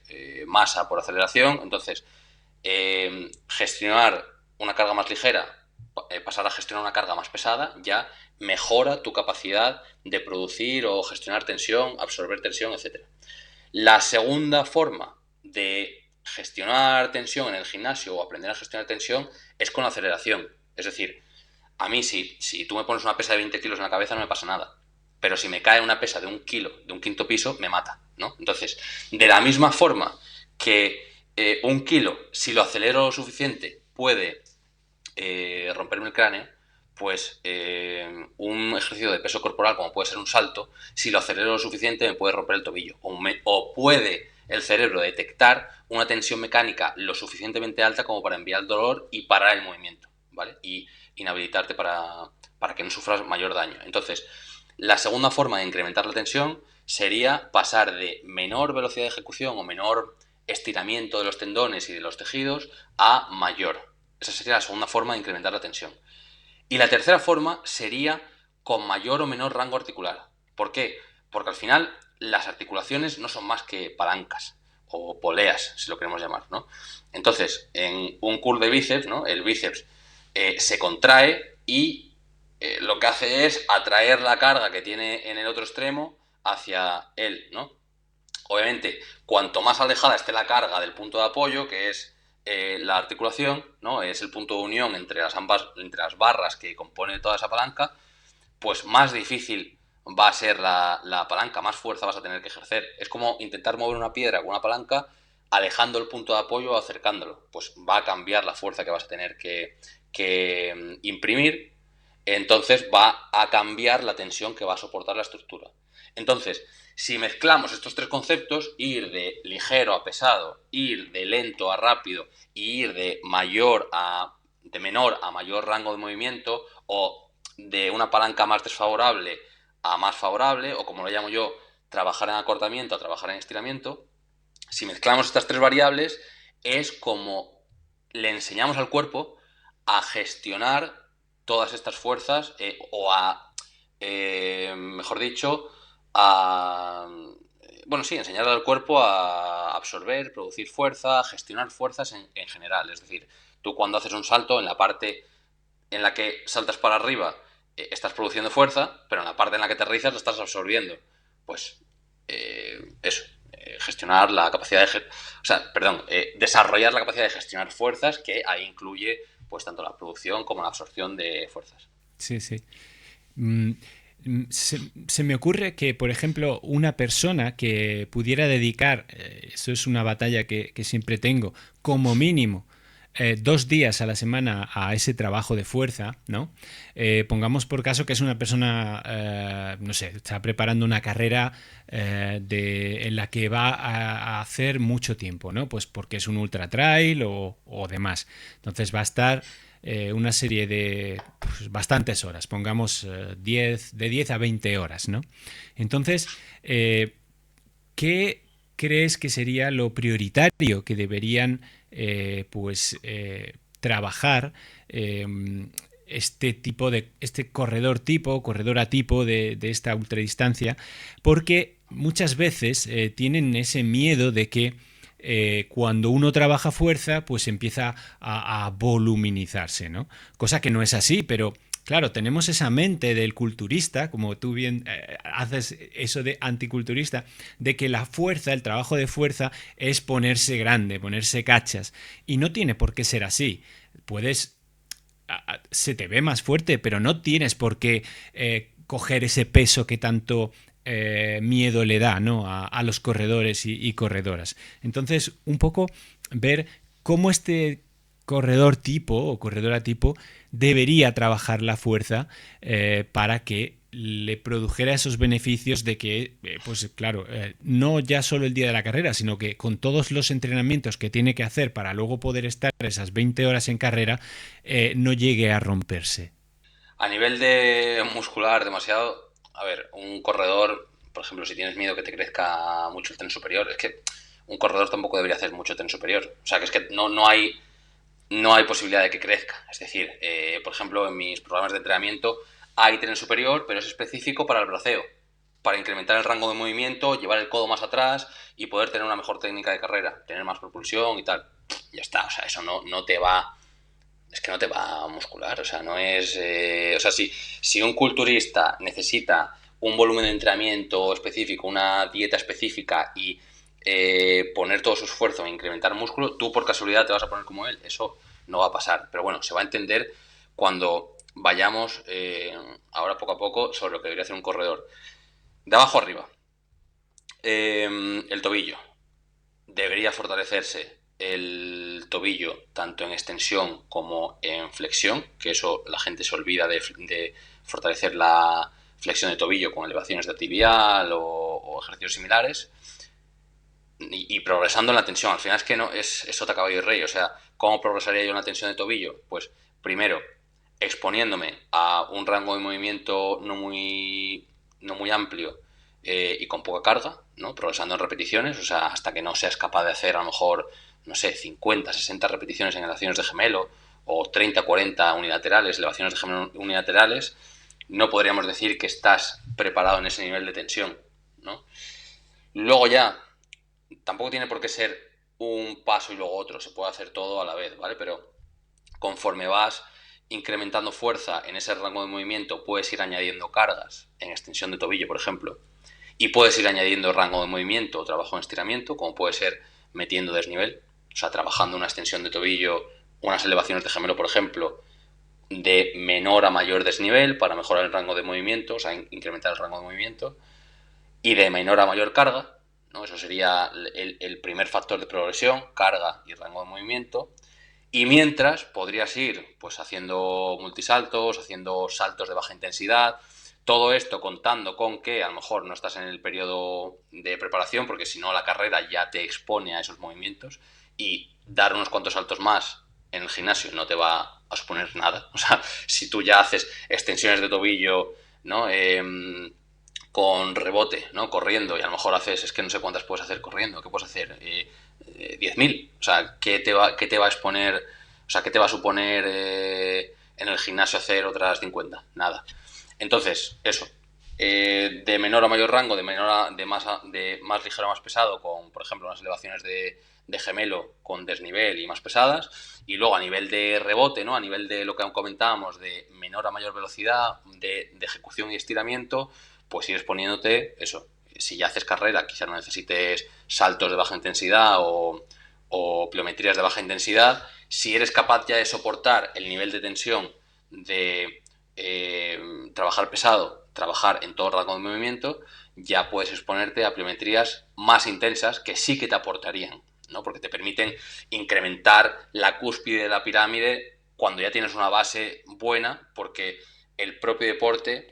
masa por aceleración. Entonces, gestionar una carga más ligera, pasar a gestionar una carga más pesada, ya mejora tu capacidad de producir o gestionar tensión, absorber tensión, etcétera. La segunda forma de gestionar tensión en el gimnasio o aprender a gestionar tensión es con la aceleración. Es decir, a mí si tú me pones una pesa de 20 kilos en la cabeza no me pasa nada. Pero si me cae una pesa de 1 kilo, de un quinto piso, me mata, ¿no? Entonces, de la misma forma que 1 kilo, si lo acelero lo suficiente, puede romperme el cráneo, pues un ejercicio de peso corporal, como puede ser un salto, si lo acelero lo suficiente me puede romper el tobillo. O puede el cerebro detectar una tensión mecánica lo suficientemente alta como para enviar el dolor y parar el movimiento, ¿vale? Y inhabilitarte para que no sufras mayor daño. Entonces, la segunda forma de incrementar la tensión sería pasar de menor velocidad de ejecución o menor estiramiento de los tendones y de los tejidos a mayor. Esa sería la segunda forma de incrementar la tensión. Y la tercera forma sería con mayor o menor rango articular. ¿Por qué? Porque al final las articulaciones no son más que palancas o poleas, si lo queremos llamar, ¿no? Entonces, en un curl de bíceps, ¿no? El bíceps se contrae y lo que hace es atraer la carga que tiene en el otro extremo hacia él, ¿no? Obviamente, cuanto más alejada esté la carga del punto de apoyo, que es la articulación, ¿no? Es el punto de unión entre entre las barras que componen toda esa palanca, pues más difícil va a ser la palanca, más fuerza vas a tener que ejercer. Es como intentar mover una piedra con una palanca alejando el punto de apoyo o acercándolo. Pues va a cambiar la fuerza que vas a tener que imprimir, entonces va a cambiar la tensión que va a soportar la estructura. Entonces, si mezclamos estos tres conceptos, ir de ligero a pesado, ir de lento a rápido y ir de menor a mayor rango de movimiento, o de una palanca más desfavorable a más favorable, o como lo llamo yo, trabajar en acortamiento a trabajar en estiramiento, si mezclamos estas tres variables, es como le enseñamos al cuerpo a gestionar todas estas fuerzas mejor dicho, a, bueno, sí, enseñarle al cuerpo a absorber, producir fuerza, a gestionar fuerzas en general. Es decir, tú cuando haces un salto, en la parte en la que saltas para arriba, estás produciendo fuerza, pero en la parte en la que aterrizas la estás absorbiendo. Pues eso, gestionar la capacidad de... O sea, perdón, desarrollar la capacidad de gestionar fuerzas, que ahí incluye pues tanto la producción como la absorción de fuerzas. Sí, sí. Mm, se me ocurre que, por ejemplo, una persona que pudiera dedicar, eso es una batalla que siempre tengo, como mínimo 2 días a la semana a ese trabajo de fuerza, ¿no? Pongamos por caso que es una persona, no sé, está preparando una carrera en la que va a hacer mucho tiempo, ¿no? Pues porque es un ultra trail o demás. Entonces va a estar una serie de pues, bastantes horas, pongamos de 10 a 20 horas, ¿no? Entonces, ¿qué crees que sería lo prioritario que deberían trabajar este corredora tipo de esta ultradistancia? Porque muchas veces tienen ese miedo de que cuando uno trabaja fuerza, pues empieza a voluminizarse, ¿no? Cosa que no es así, pero claro, tenemos esa mente del culturista, como tú bien haces eso de anticulturista, de que la fuerza, el trabajo de fuerza, es ponerse grande, ponerse cachas. Y no tiene por qué ser así. Puedes se te ve más fuerte, pero no tienes por qué coger ese peso que tanto miedo le da, ¿no? a los corredores y corredoras. Entonces, un poco ver cómo este corredor tipo o corredora tipo debería trabajar la fuerza para que le produjera esos beneficios de que, pues claro, no ya solo el día de la carrera, sino que con todos los entrenamientos que tiene que hacer para luego poder estar esas 20 horas en carrera, no llegue a romperse. A nivel de muscular, demasiado. A ver, un corredor, por ejemplo, si tienes miedo que te crezca mucho el tren superior, es que un corredor tampoco debería hacer mucho tren superior. O sea, que es que no hay posibilidad de que crezca. Es decir, por ejemplo, en mis programas de entrenamiento hay tren superior, pero es específico para el braceo, para incrementar el rango de movimiento, llevar el codo más atrás y poder tener una mejor técnica de carrera, tener más propulsión y tal. Ya está, o sea, eso no te va. Es que no te va a muscular, o sea, no es. O sea, si un culturista necesita un volumen de entrenamiento específico, una dieta específica y poner todo su esfuerzo en incrementar músculo, tú por casualidad te vas a poner como él. Eso no va a pasar. Pero bueno, se va a entender cuando vayamos ahora poco a poco sobre lo que debería hacer un corredor. De abajo arriba, el tobillo. Debería fortalecerse el tobillo tanto en extensión como en flexión, que eso la gente se olvida de fortalecer la flexión de tobillo con elevaciones de tibial o ejercicios similares. Y progresando en la tensión. Al final es que no es sota, caballo y rey. O sea, ¿cómo progresaría yo en la tensión de tobillo? Pues primero, exponiéndome a un rango de movimiento no muy amplio y con poca carga, ¿no? Progresando en repeticiones, o sea, hasta que no seas capaz de hacer a lo mejor, no sé, 50, 60 repeticiones en elevaciones de gemelo o 30, 40 unilaterales, elevaciones de gemelo unilaterales, no podríamos decir que estás preparado en ese nivel de tensión, ¿no? Luego ya, tampoco tiene por qué ser un paso y luego otro, se puede hacer todo a la vez, ¿vale? Pero conforme vas incrementando fuerza en ese rango de movimiento, puedes ir añadiendo cargas en extensión de tobillo, por ejemplo, y puedes ir añadiendo rango de movimiento o trabajo en estiramiento, como puede ser metiendo desnivel, o sea, trabajando una extensión de tobillo, unas elevaciones de gemelo, por ejemplo, de menor a mayor desnivel para mejorar el rango de movimiento, o sea, incrementar el rango de movimiento, y de menor a mayor carga, ¿no? Eso sería el primer factor de progresión, carga y rango de movimiento. Y mientras podrías ir pues haciendo multisaltos, haciendo saltos de baja intensidad, todo esto contando con que a lo mejor no estás en el periodo de preparación, porque si no la carrera ya te expone a esos movimientos, y dar unos cuantos saltos más en el gimnasio no te va a suponer nada. O sea, si tú ya haces extensiones de tobillo, ¿no? Con rebote, ¿no? Corriendo, y a lo mejor haces, es que no sé cuántas puedes hacer corriendo, ¿qué puedes hacer? 10.000. O sea, ¿qué te va a exponer? O sea, ¿qué te va a suponer en el gimnasio hacer otras 50? Nada. Entonces, eso. De menor a mayor rango, de más ligero a más pesado, con, por ejemplo, unas elevaciones de gemelo con desnivel y más pesadas. Y luego a nivel de rebote, ¿no? A nivel de lo que aún comentábamos, de menor a mayor velocidad, de ejecución y estiramiento, pues ir exponiéndote eso. Si ya haces carrera, quizás no necesites saltos de baja intensidad o pliometrías de baja intensidad. Si eres capaz ya de soportar el nivel de tensión de trabajar pesado, trabajar en todo rango de movimiento, ya puedes exponerte a pliometrías más intensas que sí que te aportarían, ¿no? Porque te permiten incrementar la cúspide de la pirámide cuando ya tienes una base buena, porque el propio deporte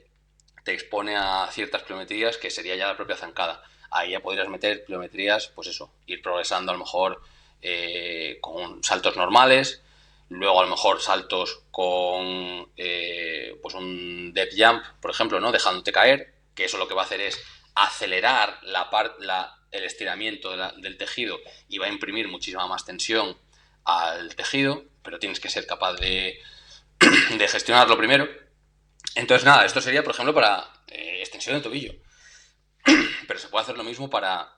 te expone a ciertas pliometrías que sería ya la propia zancada. Ahí ya podrías meter pliometrías, pues eso, ir progresando a lo mejor con saltos normales, luego a lo mejor saltos con pues un depth jump, por ejemplo, ¿no? Dejándote caer, que eso lo que va a hacer es acelerar el estiramiento del tejido y va a imprimir muchísima más tensión al tejido, pero tienes que ser capaz de gestionarlo primero. Entonces, nada, esto sería, por ejemplo, para extensión de tobillo. Pero se puede hacer lo mismo para...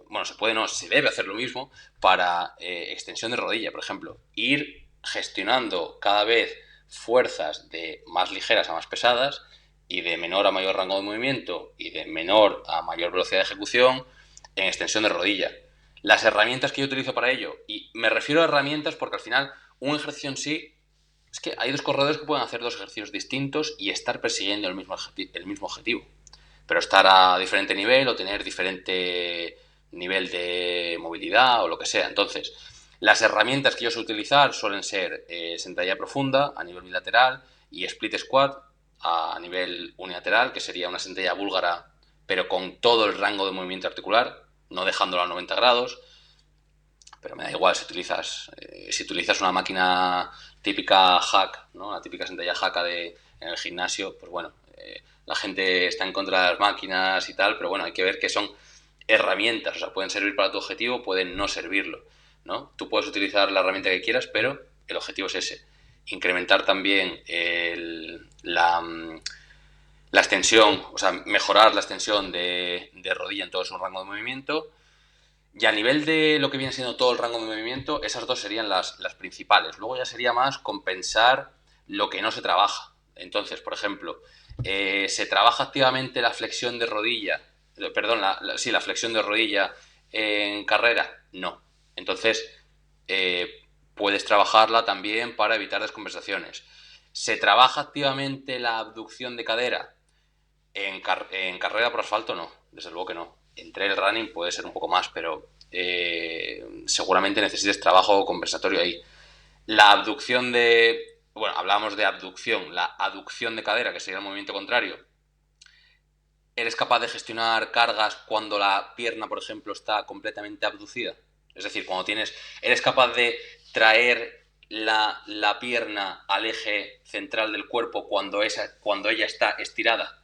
bueno, se puede, no, se debe hacer lo mismo para extensión de rodilla, por ejemplo. Ir gestionando cada vez fuerzas de más ligeras a más pesadas y de menor a mayor rango de movimiento y de menor a mayor velocidad de ejecución en extensión de rodilla. Las herramientas que yo utilizo para ello, y me refiero a herramientas porque al final un ejercicio en sí, es que hay dos corredores que pueden hacer dos ejercicios distintos y estar persiguiendo el mismo objetivo, pero estar a diferente nivel o tener diferente nivel de movilidad o lo que sea. Entonces, las herramientas que yo suelo utilizar suelen ser sentadilla profunda a nivel bilateral y split squat, a nivel unilateral, que sería una sentadilla búlgara, pero con todo el rango de movimiento articular, no dejándolo a 90 grados. Pero me da igual si utilizas una máquina típica hack, ¿no? La típica sentadilla hack en el gimnasio, pues bueno, la gente está en contra de las máquinas y tal, pero bueno, hay que ver que son herramientas, o sea, pueden servir para tu objetivo, pueden no servirlo, ¿no? Tú puedes utilizar la herramienta que quieras, pero el objetivo es ese. Incrementar también la extensión, o sea, mejorar la extensión de rodilla en todo su rango de movimiento. Y a nivel de lo que viene siendo todo el rango de movimiento, esas dos serían las principales. Luego ya sería más compensar lo que no se trabaja. Entonces, por ejemplo, ¿se trabaja activamente la flexión de rodilla? Perdón, la flexión de rodilla en carrera. No. Entonces, puedes trabajarla también para evitar descompensaciones. ¿Se trabaja activamente la abducción de cadera? En carrera por asfalto no, desde luego que no. En trail running puede ser un poco más, pero seguramente necesites trabajo compensatorio ahí. La abducción bueno, hablábamos de abducción, la aducción de cadera, que sería el movimiento contrario. ¿Eres capaz de gestionar cargas cuando la pierna, por ejemplo, está completamente abducida? Es decir, ¿eres capaz de traer la pierna al eje central del cuerpo cuando ella está estirada?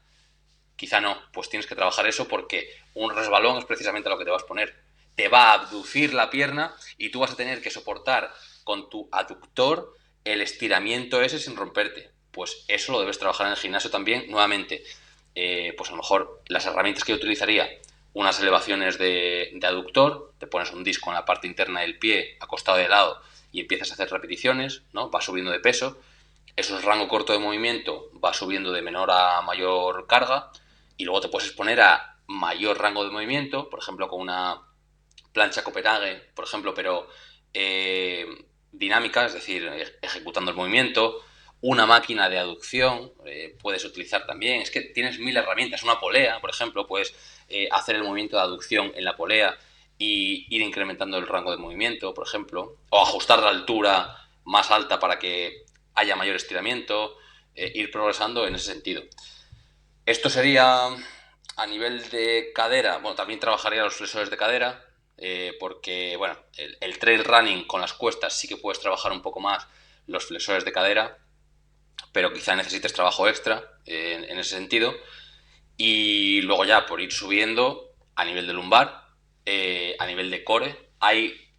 Quizá no, pues tienes que trabajar eso porque un resbalón es precisamente lo que te vas a poner. Te va a abducir la pierna y tú vas a tener que soportar con tu aductor el estiramiento ese sin romperte. Pues eso lo debes trabajar en el gimnasio también. Nuevamente, pues a lo mejor las herramientas que yo utilizaría, unas elevaciones de aductor, te pones un disco en la parte interna del pie, acostado de lado, y empiezas a hacer repeticiones, ¿no? Vas subiendo de peso. Eso es rango corto de movimiento, va subiendo de menor a mayor carga, y luego te puedes exponer a mayor rango de movimiento, por ejemplo, con una plancha Copenhague, por ejemplo, pero dinámica, es decir, ejecutando el movimiento. Una máquina de aducción puedes utilizar también. Es que tienes mil herramientas. Una polea, por ejemplo, puedes hacer el movimiento de aducción en la polea y ir incrementando el rango de movimiento, por ejemplo. O ajustar la altura más alta para que haya mayor estiramiento. Ir progresando en ese sentido. Esto sería a nivel de cadera. Bueno, también trabajaría los flexores de cadera, porque, bueno, el trail running con las cuestas sí que puedes trabajar un poco más los flexores de cadera, pero quizá necesites trabajo extra en ese sentido. Y luego ya, por ir subiendo, a nivel de lumbar, a nivel de core, hay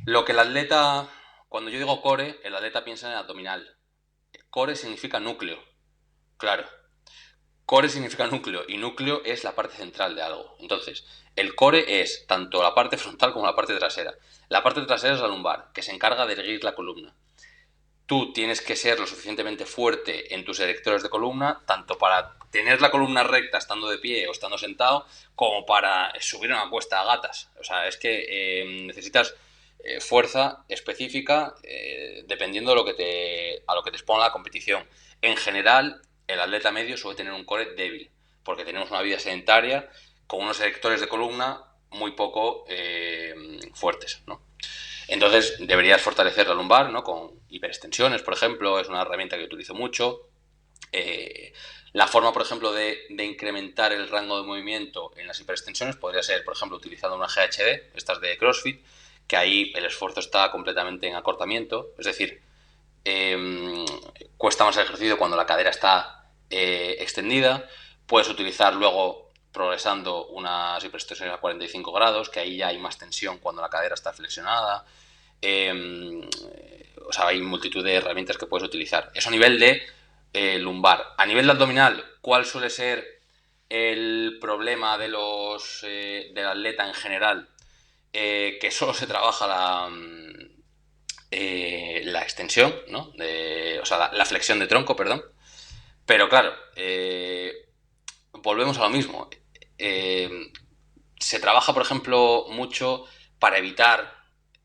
lo que el atleta, cuando yo digo core, el atleta piensa en abdominal. Core significa núcleo, claro. Core significa núcleo y núcleo es la parte central de algo. Entonces, el core es tanto la parte frontal como la parte trasera. La parte trasera es la lumbar, que se encarga de erguir la columna. Tú tienes que ser lo suficientemente fuerte en tus erectores de columna, tanto para tener la columna recta estando de pie o estando sentado, como para subir una cuesta a gatas. O sea, es que necesitas fuerza específica dependiendo de a lo que te expone la competición. En general, el atleta medio suele tener un core débil, porque tenemos una vida sedentaria con unos erectores de columna muy poco fuertes, ¿no? Entonces deberías fortalecer la lumbar, ¿no? Con hiperextensiones, por ejemplo, es una herramienta que utilizo mucho. La forma, por ejemplo, de incrementar el rango de movimiento en las hiperextensiones podría ser, por ejemplo, utilizando una GHD, estas de CrossFit, que ahí el esfuerzo está completamente en acortamiento, es decir, cuesta más el ejercicio cuando la cadera está extendida. Puedes utilizar luego, progresando, unas hiperextensiones a 45 grados, que ahí ya hay más tensión cuando la cadera está flexionada. O sea, hay multitud de herramientas que puedes utilizar. Eso a nivel de lumbar. A nivel de abdominal, ¿cuál suele ser el problema del atleta en general? Que solo se trabaja la extensión, ¿no? O sea, la flexión de tronco, perdón. Pero claro, volvemos a lo mismo. Se trabaja, por ejemplo, mucho para evitar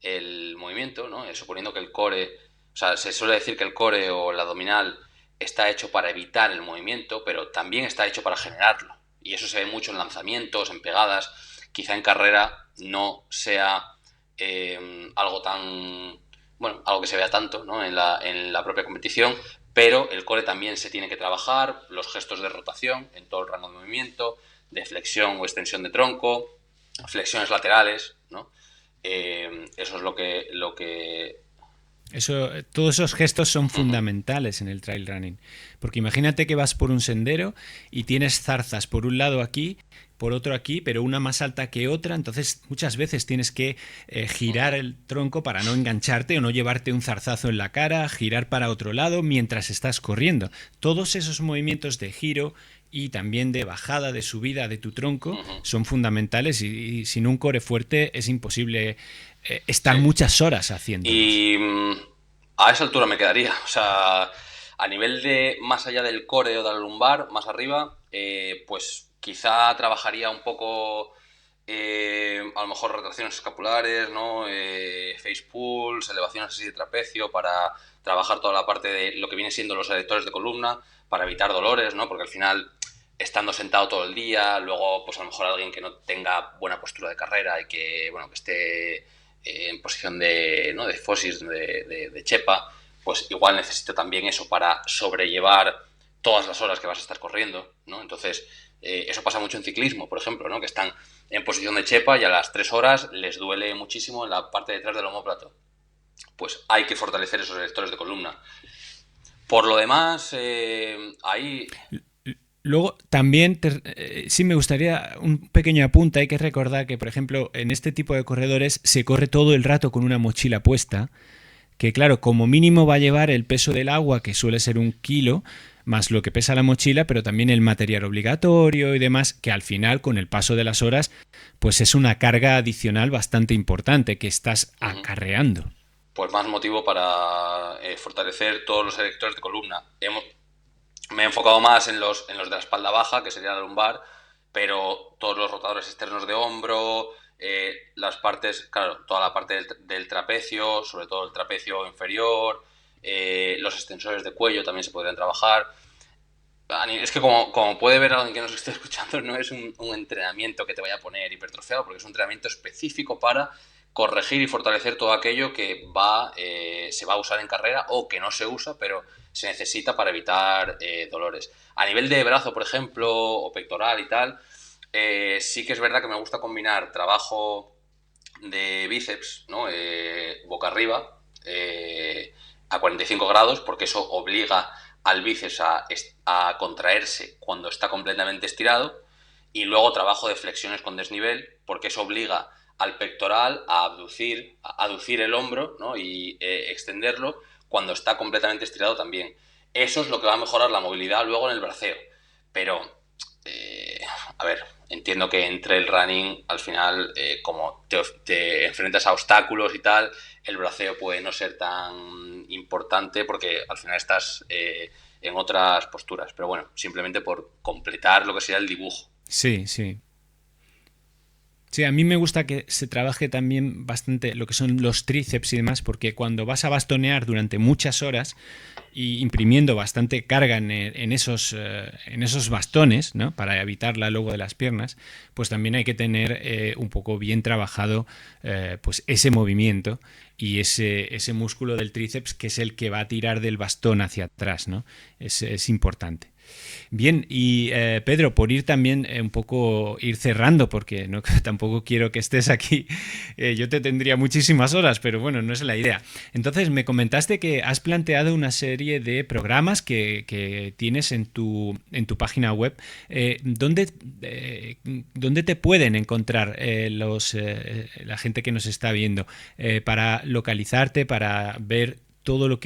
el movimiento, ¿no? Suponiendo que el core, o sea, se suele decir que el core o el abdominal está hecho para evitar el movimiento, pero también está hecho para generarlo. Y eso se ve mucho en lanzamientos, en pegadas. Quizá en carrera no sea algo tan bueno, algo que se vea tanto, ¿no? En la propia competición, pero el core también se tiene que trabajar, los gestos de rotación en todo el rango de movimiento, de flexión o extensión de tronco, flexiones laterales, ¿no? Eso es lo que... Todos esos gestos son fundamentales en el trail running. Porque imagínate que vas por un sendero y tienes zarzas por un lado aquí, por otro aquí, pero una más alta que otra. Entonces muchas veces tienes que girar el tronco para no engancharte o no llevarte un zarzazo en la cara, girar para otro lado mientras estás corriendo. Todos esos movimientos de giro y también de bajada, de subida de tu tronco son fundamentales y sin un core fuerte es imposible estar Sí. muchas horas haciéndolos. Y a esa altura me quedaría. O sea, a nivel de más allá del core o de la lumbar, más arriba, pues quizá trabajaría un poco, a lo mejor retracciones escapulares, ¿no? Face pulls, elevaciones así de trapecio para trabajar toda la parte de lo que viene siendo los erectores de columna para evitar dolores, ¿no? Porque al final, estando sentado todo el día, luego, pues a lo mejor alguien que no tenga buena postura de carrera y que, bueno, que esté en posición de, ¿no? de fosis, de chepa, pues igual necesito también eso para sobrellevar todas las horas que vas a estar corriendo, ¿no? Entonces, eso pasa mucho en ciclismo, por ejemplo, ¿no? Que están en posición de chepa y a las 3 horas les duele muchísimo en la parte de detrás del omóplato. Pues hay que fortalecer esos erectores de columna. Por lo demás, ahí... Luego, también sí me gustaría un pequeño apunte. Hay que recordar que, por ejemplo, en este tipo de corredores se corre todo el rato con una mochila puesta, que claro, como mínimo va a llevar el peso del agua, que suele ser 1 kilo, más lo que pesa la mochila, pero también el material obligatorio y demás, que al final, con el paso de las horas, pues es una carga adicional bastante importante que estás acarreando. Pues más motivo para fortalecer todos los erectores de columna. Me he enfocado más en los de la espalda baja, que sería la lumbar, pero todos los rotadores externos de hombro, las partes, claro, toda la parte del trapecio, sobre todo el trapecio inferior, los extensores de cuello también se podrían trabajar. Es que como puede ver alguien que nos esté escuchando, no es un entrenamiento que te vaya a poner hipertrofiado, porque es un entrenamiento específico para corregir y fortalecer todo aquello que se va a usar en carrera o que no se usa, pero se necesita para evitar dolores. A nivel de brazo, por ejemplo, o pectoral y tal, sí que es verdad que me gusta combinar trabajo de bíceps, ¿no? Boca arriba, a 45 grados, porque eso obliga al bíceps a contraerse cuando está completamente estirado, y luego trabajo de flexiones con desnivel, porque eso obliga al pectoral a aducir el hombro, ¿no? Y extenderlo cuando está completamente estirado también. Eso es lo que va a mejorar la movilidad luego en el braceo. Pero, a ver, entiendo que entre el running, al final, como te enfrentas a obstáculos y tal, el braceo puede no ser tan importante porque al final estás en otras posturas. Pero bueno, simplemente por completar lo que sería el dibujo. Sí, sí. Sí, a mí me gusta que se trabaje también bastante lo que son los tríceps y demás, porque cuando vas a bastonear durante muchas horas y imprimiendo bastante carga en esos bastones, ¿no? Para evitarla luego de las piernas, pues también hay que tener un poco bien trabajado pues ese movimiento y ese músculo del tríceps que es el que va a tirar del bastón hacia atrás, ¿no? Es importante. Bien, y Pedro, por ir también un poco ir cerrando, porque no, tampoco quiero que estés aquí, yo te tendría muchísimas horas, pero bueno, no es la idea. Entonces, me comentaste que has planteado una serie de programas que tienes en tu página web. ¿Dónde te pueden encontrar la gente que nos está viendo para localizarte, para ver todo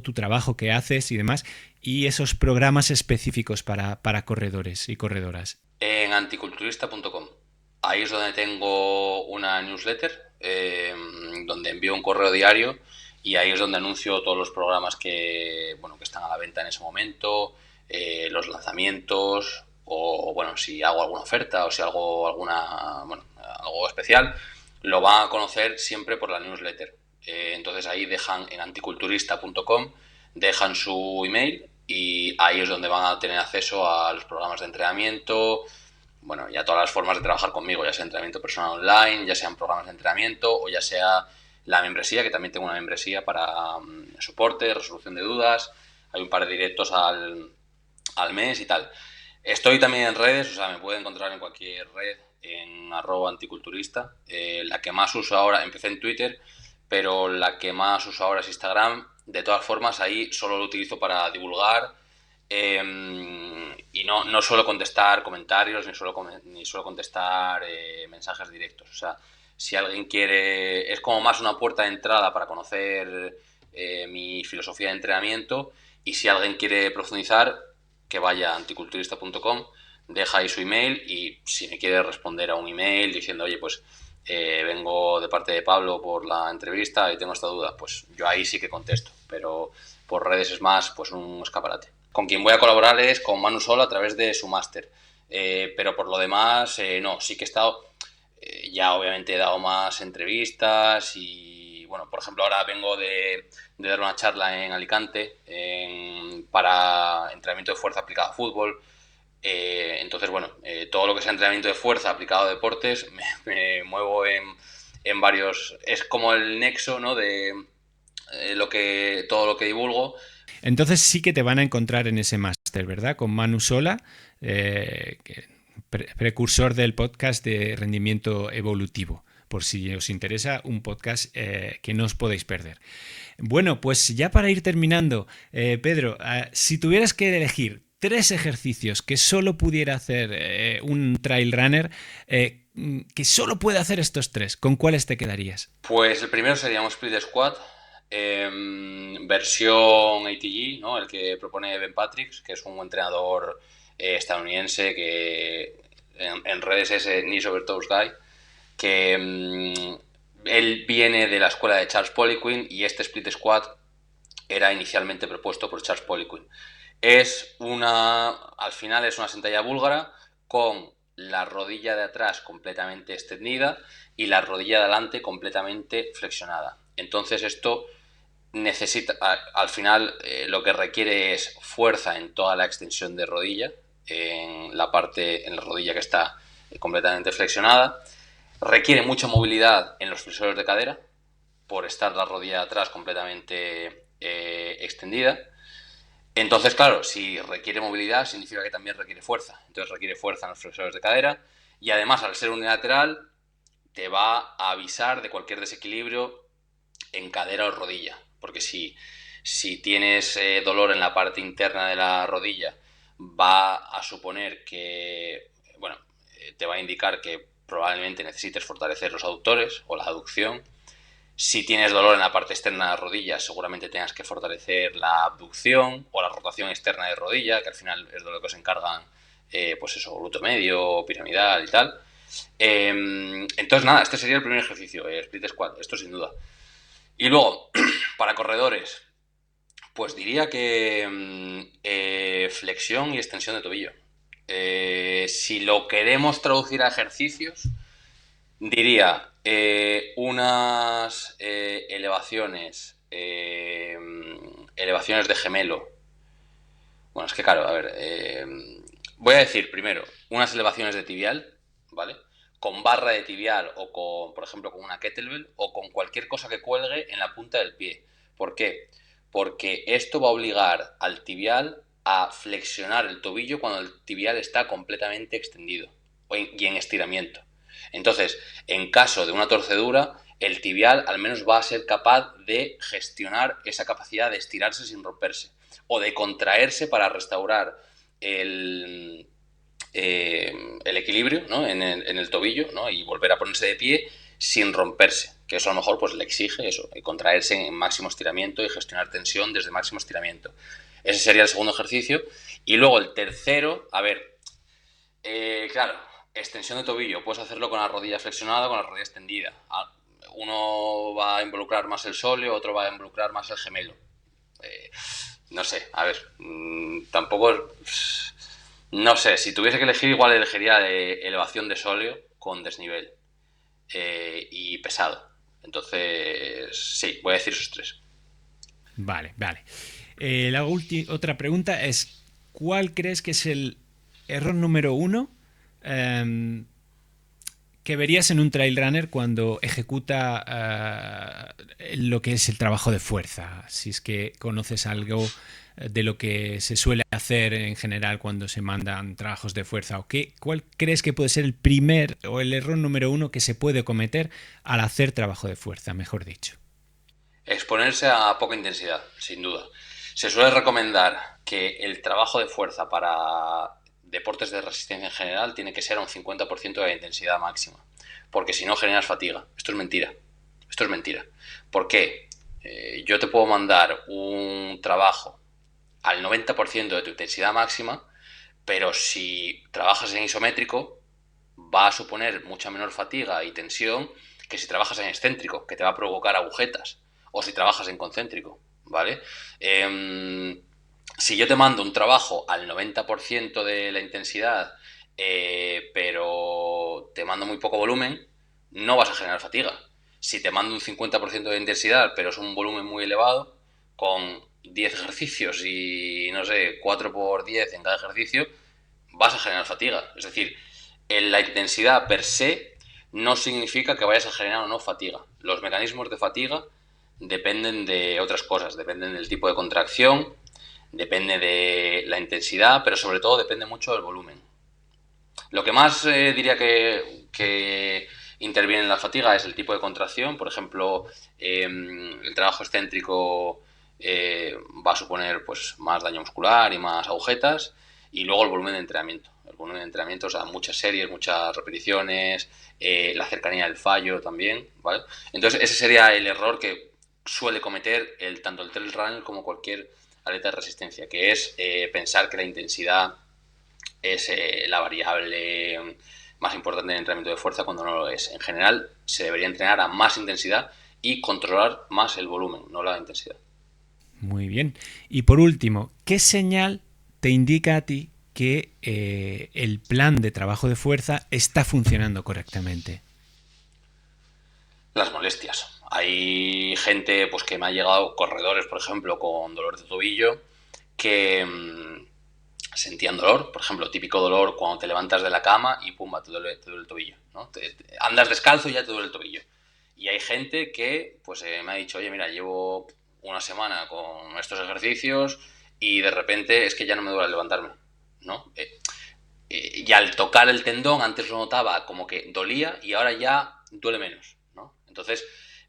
tu trabajo que haces y demás, y esos programas específicos para corredores y corredoras? En anticulturista.com. Ahí es donde tengo una newsletter, donde envío un correo diario y ahí es donde anuncio todos los programas bueno, que están a la venta en ese momento, los lanzamientos o bueno, si hago alguna oferta o si hago algo especial, lo van a conocer siempre por la newsletter. Entonces ahí dejan en anticulturista.com, dejan su email y ahí es donde van a tener acceso a los programas de entrenamiento, bueno, y a todas las formas de trabajar conmigo, ya sea entrenamiento personal online, ya sean programas de entrenamiento o ya sea la membresía, que también tengo una membresía para soporte, resolución de dudas. Hay un par de directos al mes y tal. Estoy también en redes, o sea, me pueden encontrar en cualquier red, en @anticulturista. La que más uso ahora, empecé en Twitter, pero la que más uso ahora es Instagram. De todas formas, ahí solo lo utilizo para divulgar, y no suelo contestar comentarios ni suelo contestar mensajes directos. O sea, si alguien quiere, es como más una puerta de entrada para conocer mi filosofía de entrenamiento, y si alguien quiere profundizar, que vaya a anticulturista.com, deja ahí su email, y si me quiere responder a un email diciendo, oye, pues vengo de parte de Pablo por la entrevista y tengo esta duda, pues yo ahí sí que contesto, pero por redes es más pues un escaparate. Con quien voy a colaborar es con Manu Sol a través de su máster, pero por lo demás no, sí que he estado, ya obviamente he dado más entrevistas y bueno, por ejemplo ahora vengo de dar una charla en Alicante para entrenamiento de fuerza aplicado a fútbol. Entonces, bueno, todo lo que sea entrenamiento de fuerza aplicado a deportes, me muevo en varios. Es como el nexo, ¿no? De todo lo que divulgo. Entonces sí que te van a encontrar en ese máster, ¿verdad? Con Manu Sola, precursor del podcast de rendimiento evolutivo, por si os interesa, un podcast que no os podéis perder. Bueno, pues ya para ir terminando, Pedro, si tuvieras que elegir 3 ejercicios que solo pudiera hacer un trail runner, que solo puede hacer estos 3, ¿con cuáles te quedarías? Pues el primero sería un split squat, versión ATG, ¿no? El que propone Ben Patrick, que es un entrenador estadounidense que en redes es Knees Over Toes Guy, que él viene de la escuela de Charles Poliquin, y este split squat era inicialmente propuesto por Charles Poliquin. Al final es una sentadilla búlgara con la rodilla de atrás completamente extendida y la rodilla de adelante completamente flexionada. Entonces esto necesita, al final lo que requiere es fuerza en toda la extensión de rodilla, en la rodilla que está completamente flexionada. Requiere mucha movilidad en los flexores de cadera, por estar la rodilla de atrás completamente extendida. Entonces, claro, si requiere movilidad, significa que también requiere fuerza. Entonces requiere fuerza en los flexores de cadera, y además, al ser unilateral, te va a avisar de cualquier desequilibrio en cadera o rodilla. Porque si tienes dolor en la parte interna de la rodilla, va a suponer que, bueno, te va a indicar que probablemente necesites fortalecer los aductores o la aducción. Si tienes dolor en la parte externa de la rodilla, seguramente tengas que fortalecer la abducción o la rotación externa de rodilla, que al final es de lo que se encargan, pues eso, glúteo medio, piramidal y tal. Entonces, nada, este sería el primer ejercicio, split squat, esto sin duda. Y luego, para corredores, pues diría que flexión y extensión de tobillo. Si lo queremos traducir a ejercicios, diría unas elevaciones de gemelo. Bueno, es que claro, a ver, voy a decir primero unas elevaciones de tibial, ¿vale? Con barra de tibial o con, por ejemplo, con una kettlebell o con cualquier cosa que cuelgue en la punta del pie. ¿Por qué? Porque esto va a obligar al tibial a flexionar el tobillo cuando el tibial está completamente extendido y en estiramiento. Entonces, en caso de una torcedura, el tibial al menos va a ser capaz de gestionar esa capacidad de estirarse sin romperse, o de contraerse para restaurar el equilibrio, ¿no? en el tobillo, ¿no? Y volver a ponerse de pie sin romperse, que eso a lo mejor pues le exige eso, contraerse en máximo estiramiento y gestionar tensión desde máximo estiramiento. Ese sería el segundo ejercicio. Y luego el tercero, a ver, claro, extensión de tobillo, puedes hacerlo con la rodilla flexionada, con la rodilla extendida. Uno va a involucrar más el sóleo, otro va a involucrar más el gemelo. No sé, a ver, tampoco, no sé, si tuviese que elegir, igual elegiría elevación de sóleo con desnivel y pesado. Entonces, sí, voy a decir esos 3. Vale, vale. Otra pregunta es, ¿cuál crees que es el error número 1 que verías en un trail runner cuando ejecuta lo que es el trabajo de fuerza? Si es que conoces algo de lo que se suele hacer en general cuando se mandan trabajos de fuerza, o qué, ¿cuál crees que puede ser el primer o el error número uno que se puede cometer al hacer trabajo de fuerza, mejor dicho? Exponerse a poca intensidad, sin duda. Se suele recomendar que el trabajo de fuerza para deportes de resistencia en general tiene que ser a un 50% de la intensidad máxima, porque si no generas fatiga. Esto es mentira. Esto es mentira. ¿Por qué? Yo te puedo mandar un trabajo al 90% de tu intensidad máxima, pero si trabajas en isométrico va a suponer mucha menor fatiga y tensión que si trabajas en excéntrico, que te va a provocar agujetas, o si trabajas en concéntrico, ¿vale? Si yo te mando un trabajo al 90% de la intensidad, pero te mando muy poco volumen, no vas a generar fatiga. Si te mando un 50% de intensidad, pero es un volumen muy elevado, con 10 ejercicios y, no sé, 4 por 10 en cada ejercicio, vas a generar fatiga. Es decir, la intensidad per se no significa que vayas a generar o no fatiga. Los mecanismos de fatiga dependen de otras cosas, dependen del tipo de contracción, depende de la intensidad, pero sobre todo depende mucho del volumen. Lo que más diría que interviene en la fatiga es el tipo de contracción. Por ejemplo, el trabajo excéntrico va a suponer pues, más daño muscular y más agujetas. Y luego el volumen de entrenamiento. El volumen de entrenamiento, o sea, muchas series, muchas repeticiones, la cercanía del fallo también, ¿vale? Entonces ese sería el error que suele cometer tanto el trail runner como cualquier atleta de resistencia, que es pensar que la intensidad es la variable más importante en el entrenamiento de fuerza cuando no lo es. En general, se debería entrenar a más intensidad y controlar más el volumen, no la intensidad. Muy bien. Y por último, ¿qué señal te indica a ti que el plan de trabajo de fuerza está funcionando correctamente? Las molestias. Hay gente pues, que me ha llegado, corredores, por ejemplo, con dolor de tobillo, que sentían dolor, por ejemplo, típico dolor cuando te levantas de la cama y pumba, te duele el tobillo, ¿no? Andas descalzo y ya te duele el tobillo. Y hay gente que pues me ha dicho, oye, mira, llevo una semana con estos ejercicios y de repente es que ya no me duele levantarme, ¿no? Y al tocar el tendón antes lo notaba como que dolía y ahora ya duele menos, ¿no? Entonces,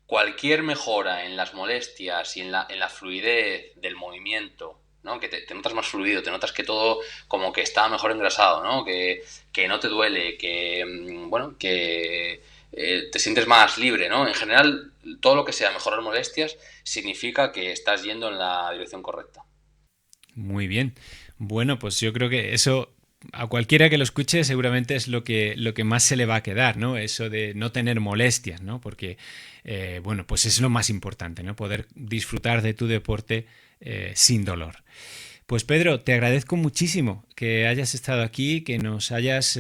cualquier mejora en las molestias y en la fluidez del movimiento, ¿no? Que te notas más fluido, te notas que todo como que está mejor engrasado, ¿no? Que no te duele, que, bueno, que te sientes más libre, ¿no? En general, todo lo que sea mejorar molestias significa que estás yendo en la dirección correcta. Muy bien. Bueno, pues yo creo que eso a cualquiera que lo escuche seguramente es lo que más se le va a quedar, ¿no? Eso de no tener molestias, ¿no? Porque, bueno, pues es lo más importante, ¿no? Poder disfrutar de tu deporte sin dolor. Pues Pedro, te agradezco muchísimo que hayas estado aquí, que nos hayas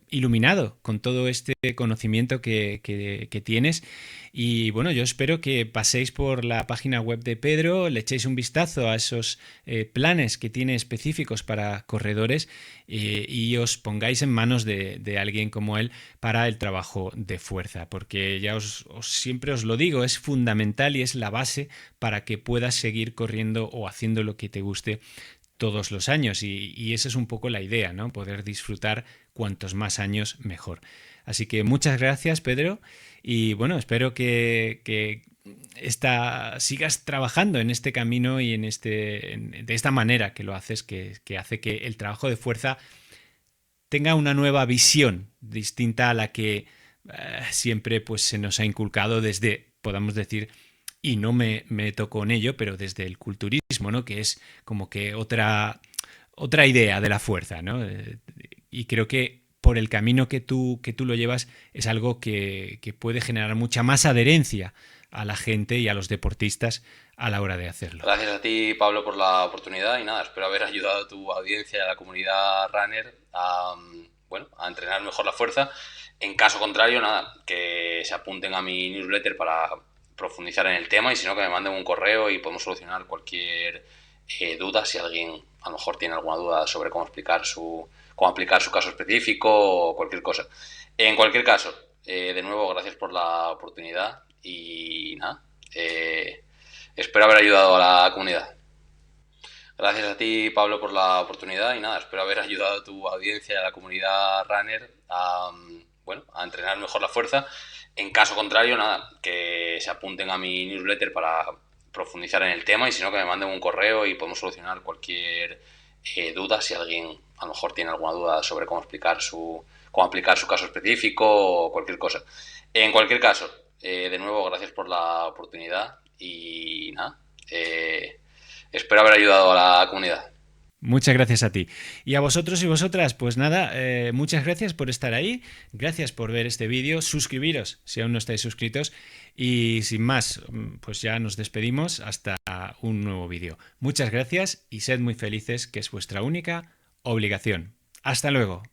iluminado con todo este conocimiento que tienes. Y bueno, yo espero que paséis por la página web de Pedro, le echéis un vistazo a esos planes que tiene específicos para corredores y os pongáis en manos de alguien como él para el trabajo de fuerza, porque ya siempre os lo digo, es fundamental y es la base para que puedas seguir corriendo o haciendo lo que te guste todos los años y esa es un poco la idea, ¿no? Poder disfrutar cuantos más años mejor. Así que muchas gracias, Pedro, y bueno, espero que sigas trabajando en este camino y de esta manera que lo haces, que hace que el trabajo de fuerza tenga una nueva visión distinta a la que siempre pues, se nos ha inculcado desde, podamos decir, y no me meto con ello, pero desde el culturismo, ¿no? Que es como que otra idea de la fuerza, ¿no? Y creo que por el camino que tú lo llevas es algo que puede generar mucha más adherencia a la gente y a los deportistas a la hora de hacerlo. Gracias a ti, Pablo, por la oportunidad y nada, espero haber ayudado a tu audiencia y a la comunidad runner a, bueno, a entrenar mejor la fuerza. En caso contrario, nada, que se apunten a mi newsletter para profundizar en el tema y si no, que me manden un correo y podemos solucionar cualquier duda si alguien a lo mejor tiene alguna duda sobre cómo aplicar su caso específico o cualquier cosa. En cualquier caso, de nuevo, gracias por la oportunidad y nada, espero haber ayudado a la comunidad. Gracias a ti, Pablo, por la oportunidad y nada, espero haber ayudado a tu audiencia y a la comunidad runner a, bueno, a entrenar mejor la fuerza. En caso contrario, nada, que se apunten a mi newsletter para profundizar en el tema y si no, que me manden un correo y podemos solucionar cualquier duda si alguien a lo mejor tiene alguna duda sobre cómo aplicar su caso específico o cualquier cosa. En cualquier caso, de nuevo, gracias por la oportunidad y nada, espero haber ayudado a la comunidad. Muchas gracias a ti. Y a vosotros y vosotras, pues nada, muchas gracias por estar ahí, gracias por ver este vídeo, suscribiros si aún no estáis suscritos y sin más, pues ya nos despedimos hasta un nuevo vídeo. Muchas gracias y sed muy felices, que es vuestra única obligación. Hasta luego.